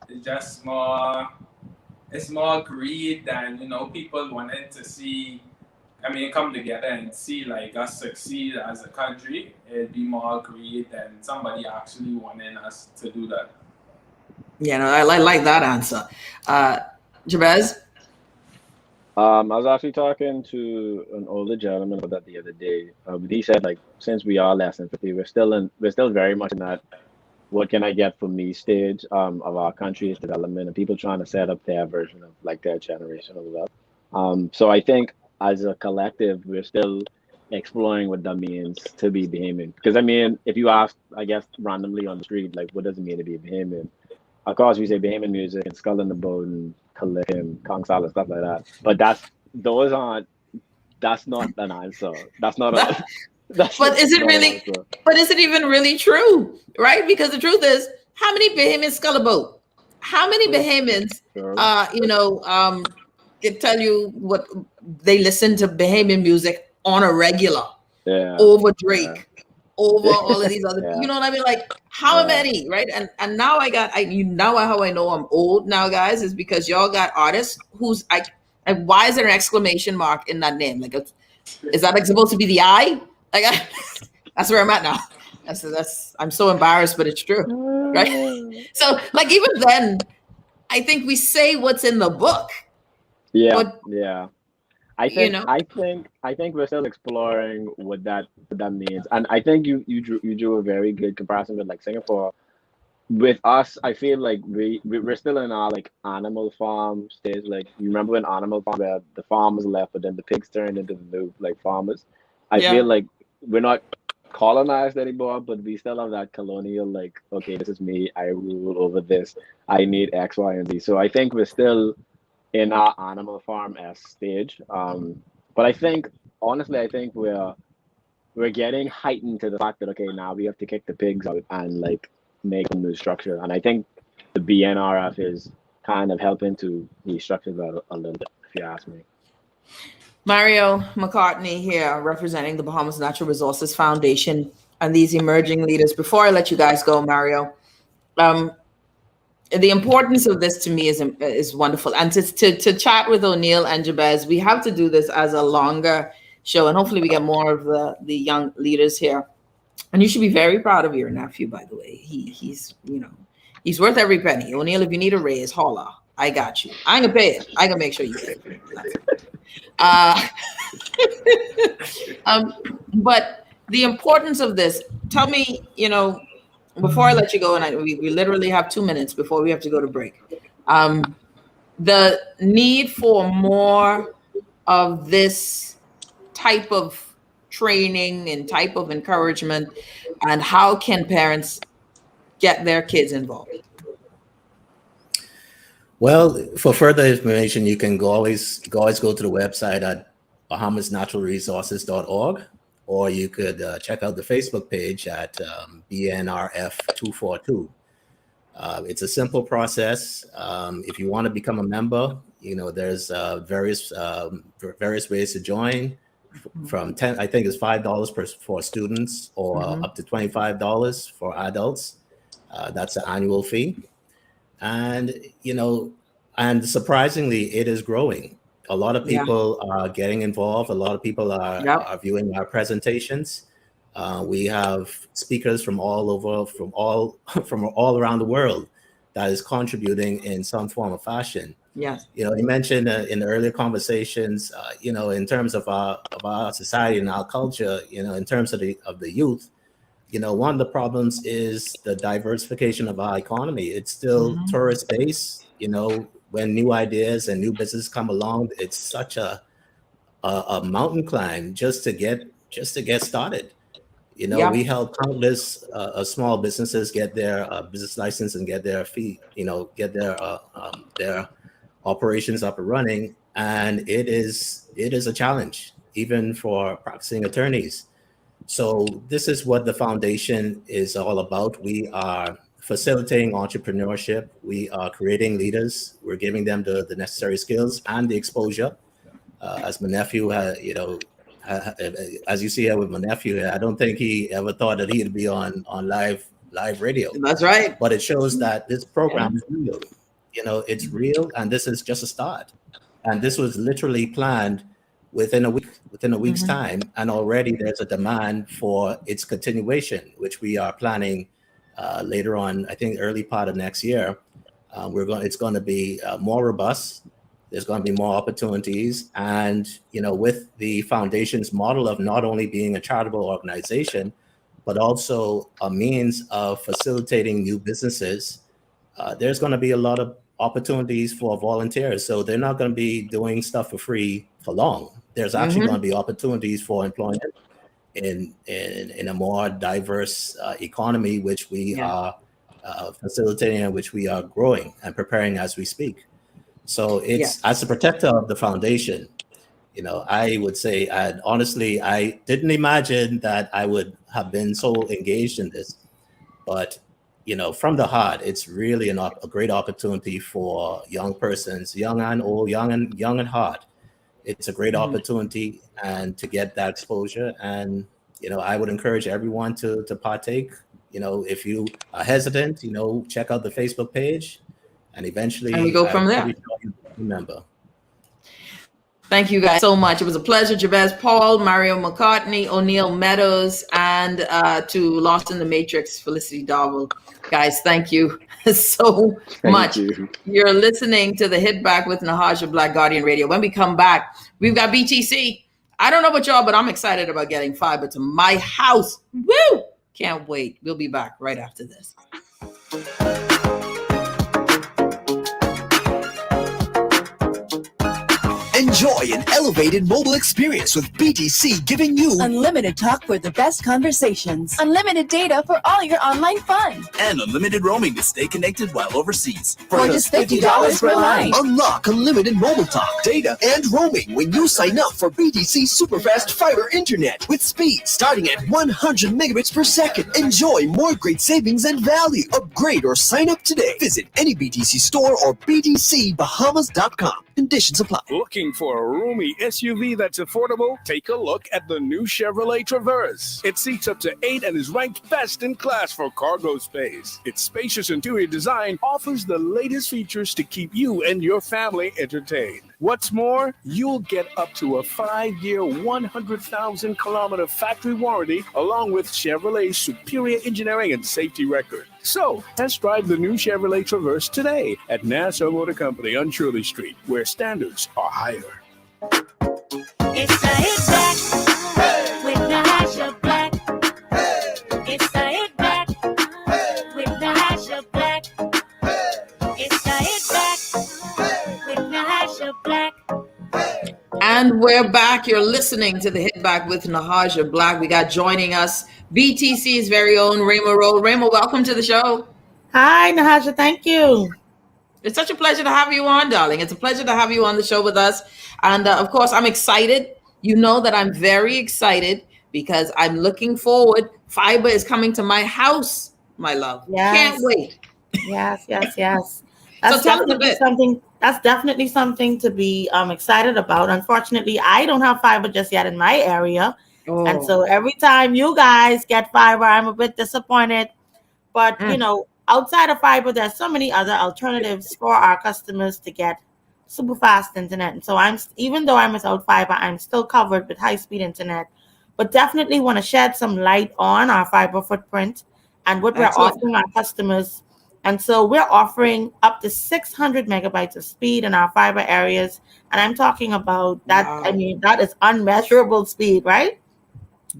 is just it's more greed than, people wanting to see, come together and see us succeed as a country. It'd be more greed than somebody actually wanting us to do that. Yeah, no, I like that answer. Jabez? I was actually talking to an older gentleman about that the other day. He said, since we are less than 50, we're still very much in that what can I get from me stage of our country's development, and people trying to set up their version of their generation of wealth. So I think as a collective, we're still exploring what that means to be Bahamian. Because if you ask, I guess, randomly on the street, what does it mean to be a Bahamian? Of course, we say Bahamian music and Skull in the Boat and Kalim, Kong Salad, stuff like that. But that's not an answer. That's not a. But is it really? But is it even really true? Right? Because the truth is, how many Bahamians Skull a Boat? How many Bahamians, can tell you what they listen to Bahamian music on a regular over Drake, over all of these other, you know what I mean? How many, right? And now how I know I'm old now, guys, is because y'all got artists who's why is there an exclamation mark in that name? Is that supposed to be the I? That's where I'm at now. I'm so embarrassed, but it's true, right? So even then, I think we say what's in the book. I think we're still exploring what that means, and I think you drew a very good comparison with Singapore. With us, I feel like we're still in our Animal Farm stage. You remember when Animal Farm, where the farmers left, but then the pigs turned into the new farmers. I feel like we're not colonized anymore, but we still have that colonial okay, this is me, I rule over this, I need X, Y, and Z. So I think we're still in our Animal Farm stage. But I think honestly, we're we're getting heightened to the fact that, okay, now we have to kick the pigs out and like make a new structure. And I think the BNRF is kind of helping to restructure that a little bit, if you ask me. Mario McCartney here, representing the Bahamas Natural Resources Foundation and these emerging leaders. Before I let you guys go, Mario, the importance of this to me is wonderful. And to chat with O'Neill and Jabez, we have to do this as a longer show, and hopefully we get more of the young leaders here. And you should be very proud of your nephew, by the way. He's he's worth every penny. O'Neill, if you need a raise, holla. I got you. I ain't gonna pay it. I gonna make sure you pay it. But the importance of this, tell me, before I let you go, and we literally have 2 minutes before we have to go to break. The need for more of this type of training and type of encouragement, and how can parents get their kids involved? Well, for further information, you can always go to the website at bahamasnaturalresources.org, or you could check out the Facebook page at BNRF242. It's a simple process. If you want to become a member, there's various ways to join. From I think it's $5 for students, or up to $25 for adults. That's the annual fee. And, and surprisingly, it is growing. A lot of people are getting involved. A lot of people are viewing our presentations. We have speakers from all over, from all around the world that is contributing in some form or fashion. Yes. You mentioned in the earlier conversations, in terms of our society and our culture, in terms of the youth, one of the problems is the diversification of our economy. It's still tourist based. When new ideas and new business come along, it's such a mountain climb just to get started. We help countless small businesses get their business license and get their fee, get their operations up and running, and it is a challenge even for practicing attorneys. So this is what the foundation is all about. We are facilitating entrepreneurship. We are creating leaders. We're giving them the necessary skills and the exposure. As my nephew, as you see here with my nephew, I don't think he ever thought that he'd be on live radio. That's right. But it shows that this program is real. It's real, and this is just a start. And this was literally planned within a week's time, and already there's a demand for its continuation, which we are planning later on. I think early part of next year, it's going to be more robust. There's going to be more opportunities, and with the foundation's model of not only being a charitable organization, but also a means of facilitating new businesses, there's going to be a lot of opportunities for volunteers. So they're not going to be doing stuff for free for long. There's actually going to be opportunities for employment in a more diverse economy, which we are facilitating and which we are growing and preparing as we speak. So it's as a protector of the foundation, I would say, and honestly, I didn't imagine that I would have been so engaged in this, but from the heart, it's really a great opportunity for young persons, young and old, young and hard. It's a great opportunity, and to get that exposure. And I would encourage everyone to partake. If you are hesitant, check out the Facebook page, and eventually, and we go from there. Remember. Thank you guys so much. It was a pleasure. Jabez Paul, Mario McCartney, O'Neill Meadows, and to Lost in the Matrix, Felicity Darwell. Guys, thank you so much. You're listening to the Hit Back with Nahaja Black Guardian Radio. When we come back, we've got BTC. I don't know about y'all, but I'm excited about getting fiber to my house. Woo! Can't wait. We'll be back right after this. Enjoy an elevated mobile experience with BTC, giving you unlimited talk for the best conversations, unlimited data for all your online fun, and unlimited roaming to stay connected while overseas. For just $50 per line. Unlock unlimited mobile talk, data, and roaming when you sign up for BTC Superfast Fiber Internet with speed starting at 100 megabits per second. Enjoy more great savings and value. Upgrade or sign up today. Visit any BTC store or btcbahamas.com. Conditions apply. Looking for a roomy SUV that's affordable? Take a look at the new Chevrolet Traverse. It seats up to 8 and is ranked best in class for cargo space. Its spacious interior design offers the latest features to keep you and your family entertained. What's more, you'll get up to a 5-year, 100,000-kilometer factory warranty along with Chevrolet's superior engineering and safety record. So, test drive the new Chevrolet Traverse today at Nassau Motor Company on Shirley Street, where standards are higher. It's the hit back with the hash of black. It's the hit back with the hash of black. It's the hit back with the hash of black. And we're back. You're listening to the Hit Back with Nahaja Black. We got joining us BTC's very own Rayma Roll. Rayma, welcome to the show. Hi, Nahaja. Thank you. It's such a pleasure to have you on, darling. It's a pleasure to have you on the show with us. And of course, I'm excited. You know that I'm very excited because I'm looking forward. Fiber is coming to my house, my love. Yes. Can't wait. Yes. That's So tell us a definitely bit. something. That's definitely something to be excited about. Unfortunately, I don't have fiber just yet in my area, and so every time you guys get fiber, I'm a bit disappointed. But you know, outside of fiber, there's so many other alternatives for our customers to get super fast internet. And so even though I'm without fiber, I'm still covered with high-speed internet. But definitely want to shed some light on our fiber footprint and what we're Excellent. offering our customers. And so we're offering up to 600 megabytes of speed in our fiber areas. And I'm talking about that. Wow. I mean, that is unmeasurable speed, right?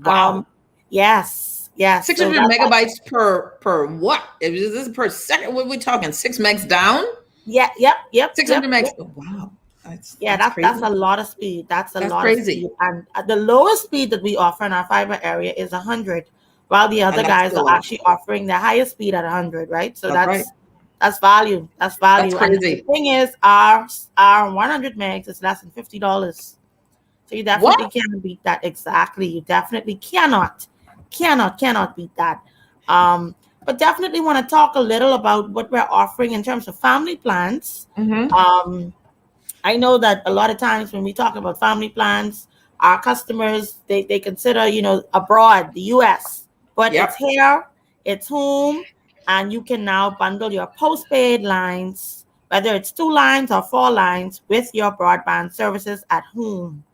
Wow. Yes. 600 megabytes per what? Is this per second? What are we talking? 6 megs down? Yep. 600 megs. Yep. Oh, wow. That's crazy. a lot of speed. That's That's lot crazy. of speed. And the lowest speed that we offer in our fiber area is 100, while the other And that's guys still are actually offering the highest speed at 100, right? So That's right. that's value. That's value. That's And crazy. the thing is, our 100 megs is less than $50. So you definitely can't beat that. Exactly. You definitely cannot beat that. But definitely want to talk a little about what we're offering in terms of family plans. I know that a lot of times when we talk about family plans, our customers, they consider, abroad, the US, but it's here, it's home, and you can now bundle your postpaid lines, whether it's 2 lines or 4 lines, with your broadband services at home,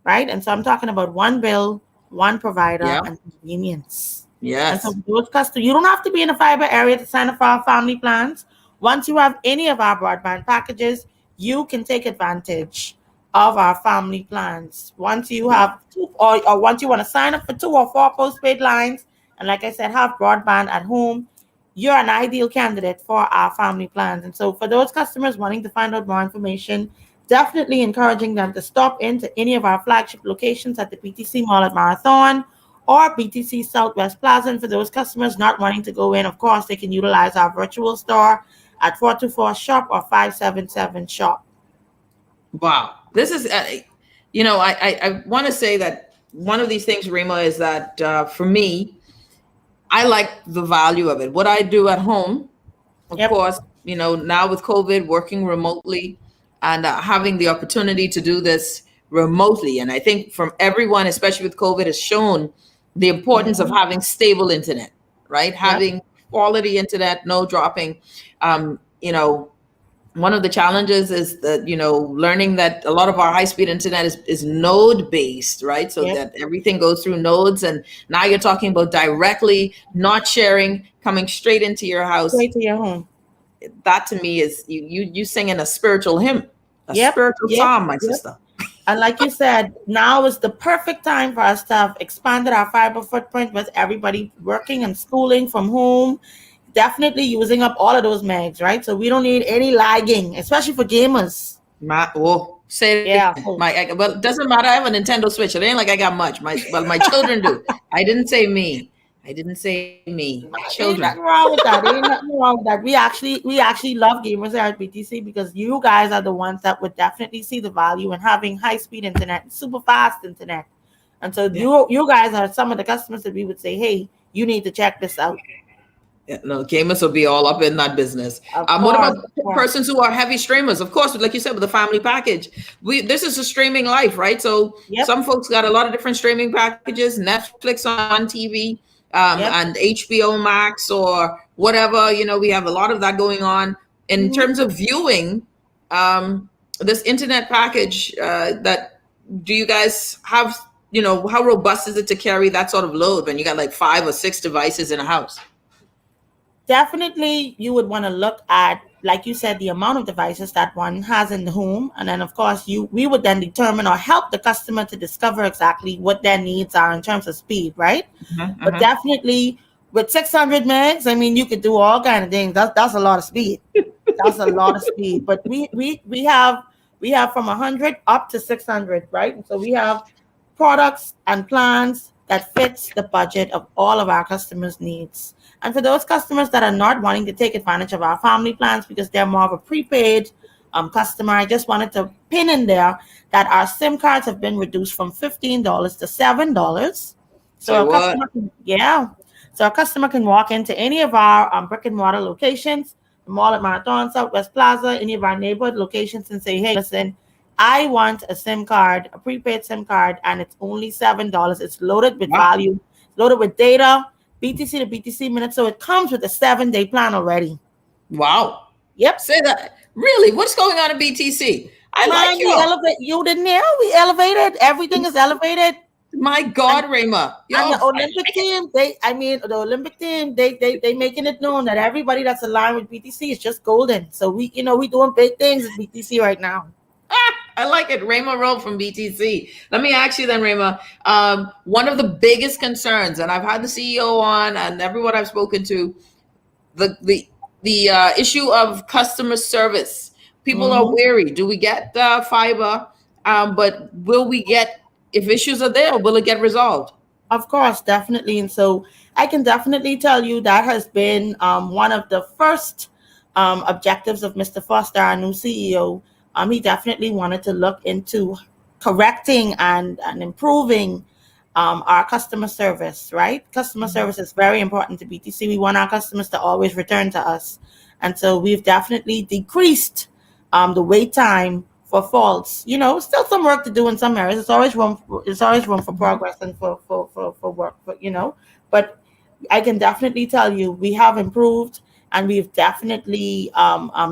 right? And so I'm talking about one bill, one provider, and convenience. Yes. And so those customers, you don't have to be in a fiber area to sign up for our family plans. Once you have any of our broadband packages, you can take advantage of our family plans. Once you have 2, or once you want to sign up for 2 or 4 postpaid lines, and like I said, have broadband at home, you're an ideal candidate for our family plans. And so for those customers wanting to find out more information, definitely encouraging them to stop into any of our flagship locations at the BTC Mall at Marathon or BTC Southwest Plaza. And for those customers not wanting to go in, of course, they can utilize our virtual store at 424-SHOP or 577-SHOP. Wow. This is, I want to say that one of these things, Rima, is that for me, I like the value of it. What I do at home, of course, now with COVID, working remotely and having the opportunity to do this remotely. And I think from everyone, especially with COVID, has shown the importance of having stable internet, right? Having quality internet, no dropping. One of the challenges is that, learning that a lot of our high-speed internet is node-based, right? So that everything goes through nodes. And now you're talking about directly, not sharing, coming straight into your house. Straight to your home. That to me is you singing a spiritual hymn, spiritual psalm, my sister. And like you said, now is the perfect time for us to have expanded our fiber footprint with everybody working and schooling from home. Definitely using up all of those megs, right? So we don't need any lagging, especially for gamers. Say Yeah. well, it doesn't matter. I have a Nintendo Switch. It ain't like I got much. My children do. I didn't say me. My Ain't children. nothing wrong with that. Ain't nothing wrong with that. We actually love gamers here at BTC because you guys are the ones that would definitely see the value in having high speed internet, super fast internet. And so you guys are some of the customers that we would say, hey, you need to check this out. Yeah, no, gamers will be all up in that business. Of What about course. persons who are heavy streamers? Of course, like you said, with the family package, this is a streaming life, right? So some folks got a lot of different streaming packages, Netflix on TV, and HBO Max or whatever. We have a lot of that going on in terms of viewing. This internet package that do you guys have? How robust is it to carry that sort of load when you got like 5 or 6 devices in a house? Definitely you would want to look at, like you said, the amount of devices that one has in the home, and then of course we would then determine or help the customer to discover exactly what their needs are in terms of speed, right? But definitely with 600 megs, I mean, you could do all kind of things. That's a lot of speed. That's a lot of speed. But we have from 100 up to 600, right? And so we have products and plans that fits the budget of all of our customers' needs. And for those customers that are not wanting to take advantage of our family plans because they're more of a prepaid customer, I just wanted to pin in there that our SIM cards have been reduced from $15 to $7. So a customer can walk into any of our brick and mortar locations, the mall at Marathon, Southwest Plaza, any of our neighborhood locations, and say, hey, listen, I want a SIM card, a prepaid SIM card, and it's only $7. It's loaded with value, loaded with data, BTC to BTC minutes. So it comes with a 7-day plan already. Wow. Yep. Say that. Really? What's going on at BTC? Like you. You didn't hear? We elevated. Everything is elevated. My God, Rayma. And the Olympic team, the Olympic team, they making it known that everybody that's aligned with BTC is just golden. So we doing big things at BTC right now. I like it. Rayma Rowe from BTC. Let me ask you then, Rayma. One of the biggest concerns, and I've had the CEO on and everyone I've spoken to, the issue of customer service. People are wary. Do we get fiber? But will we get, if issues are there, will it get resolved? Of course, definitely. And so I can definitely tell you that has been one of the first objectives of Mr. Foster, our new CEO. He definitely wanted to look into correcting and improving our customer service, right? Customer service is very important to BTC. We want our customers to always return to us. And so we've definitely decreased the wait time for faults. Still some work to do in some areas. There's always room for progress and for work, but I can definitely tell you we have improved. And we've definitely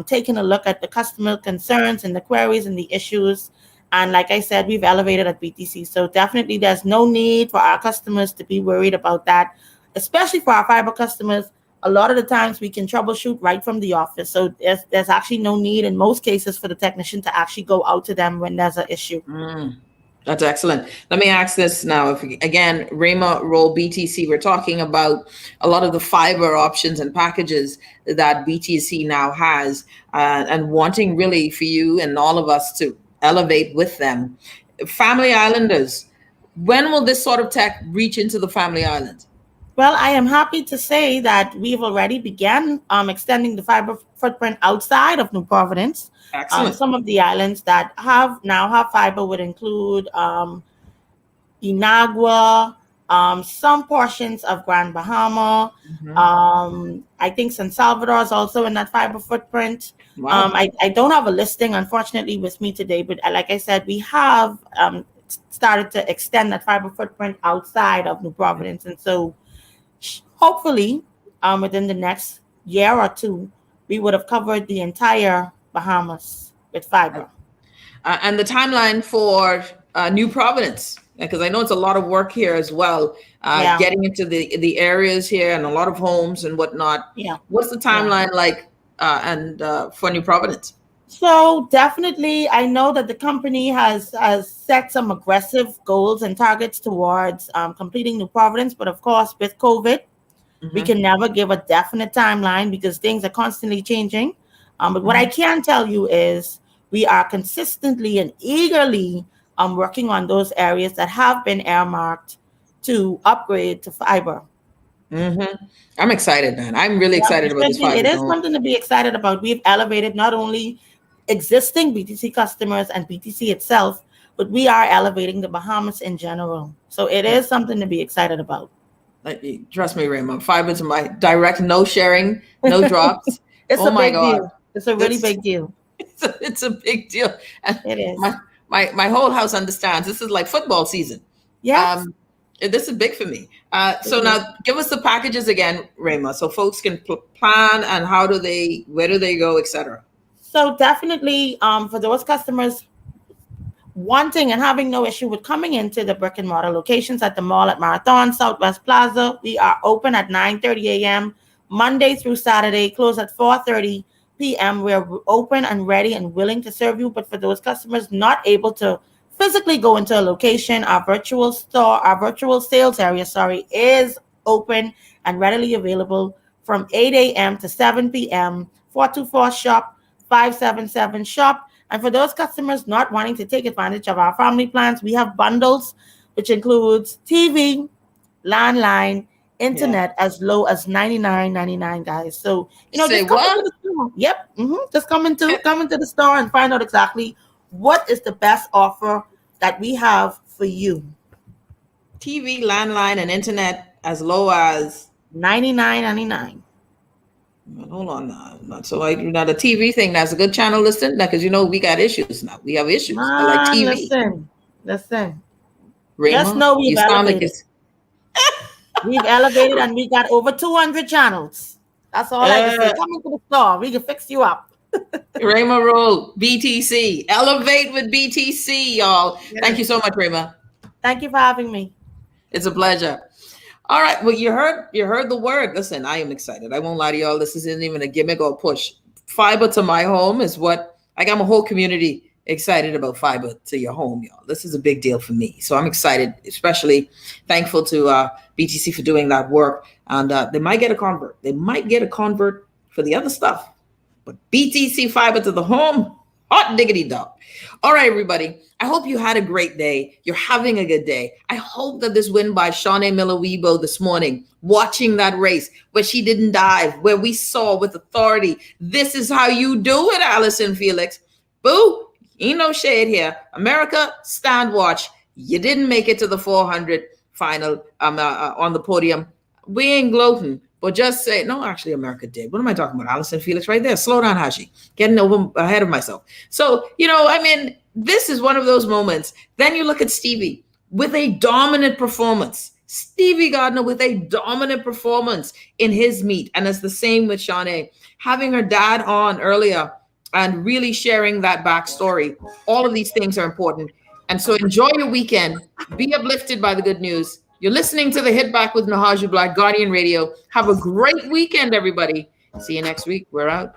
taken a look at the customer concerns and the queries and the issues. And like I said, we've elevated at BTC. So definitely there's no need for our customers to be worried about that, especially for our fiber customers. A lot of the times we can troubleshoot right from the office. So there's actually no need in most cases for the technician to actually go out to them when there's an issue. That's excellent. Let me ask this now. Again, Rayma Roll BTC, we're talking about a lot of the fiber options and packages that BTC now has, and wanting really for you and all of us to elevate with them. Family Islanders, when will this sort of tech reach into the Family Islands? Well, I am happy to say that we've already began extending the fiber footprint outside of New Providence. Excellent. Some of the islands that now have fiber would include Inagua, some portions of Grand Bahama. I think San Salvador is also in that fiber footprint. Wow. I don't have a listing, unfortunately, with me today, but like I said, we have started to extend that fiber footprint outside of New Providence. And so hopefully within the next year or two, we would have covered the entire Bahamas with fiber. And the timeline for New Providence, because I know it's a lot of work here as well, getting into the areas here and a lot of homes and whatnot. Yeah. What's the timeline like for New Providence? So definitely, I know that the company has set some aggressive goals and targets towards completing New Providence. But of course, with COVID, we can never give a definite timeline because things are constantly changing. But what I can tell you is we are consistently and eagerly working on those areas that have been earmarked to upgrade to fiber. I'm excited, man. I'm really excited about this fiber. It is something to be excited about. We've elevated not only existing BTC customers and BTC itself, but we are elevating the Bahamas in general. So it is something to be excited about. Trust me, Raymond. Fiber to my direct, no sharing, no drops. It's a big deal. It's a really big deal. It's a big deal. And it is. My whole house understands. This is like football season. Yes. This is big for me. So now give us the packages again, Rayma, so folks can plan and where do they go, etc. So definitely for those customers wanting and having no issue with coming into the brick and mortar locations at the mall at Marathon, Southwest Plaza, we are open at 9:30 a.m. Monday through Saturday, close at 4:30 p.m. We're open and ready and willing to serve you. But for those customers not able to physically go into a location, our virtual sales area, is open and readily available from 8 a.m. to 7 p.m. 424-SHOP, 577-SHOP. And for those customers not wanting to take advantage of our family plans, we have bundles, which includes TV, landline, internet, as low as $99.99, guys. So, just come into the store. Yep. Just come into the store and find out exactly what is the best offer that we have for you. TV, landline, and internet as low as $99.99. Hold on now. So now the TV thing, that's a good channel listing, because we got issues now. We have issues. I like TV. Listen. Raymond, just know we've elevated. We've elevated and we got over 200 channels. That's all I can say. Come into the store. We can fix you up. Rayma Roll, BTC. Elevate with BTC, y'all. Yes. Thank you so much, Rayma. Thank you for having me. It's a pleasure. All right. Well, you heard the word. Listen, I am excited. I won't lie to y'all. This isn't even a gimmick or a push. Fiber to my home is what I got my whole community excited about. Fiber to your home, y'all. This is a big deal for me. So I'm excited, especially thankful to BTC for doing that work. And they might get a convert. They might get a convert for the other stuff. But BTC fiber to the home, hot diggity dog. All right, everybody. I hope you had a great day. You're having a good day. I hope that this win by Shaunae Miller-Weibo this morning, watching that race where she didn't dive, where we saw with authority, this is how you do it, Allison Felix. Boo, ain't no shade here. America, stand watch. You didn't make it to the 400 final on the podium. We ain't gloating. But just say, no, actually, America did. What am I talking about? Allison Felix right there. Slow down, Haji. Getting ahead of myself. So, this is one of those moments. Then you look at Stevie with a dominant performance. Stevie Gardner with a dominant performance in his meet. And it's the same with Shaunae. Having her dad on earlier and really sharing that backstory. All of these things are important. And so enjoy your weekend. Be uplifted by the good news. You're listening to the Hit Back with Nahaju Black, Guardian Radio. Have a great weekend, everybody. See you next week. We're out.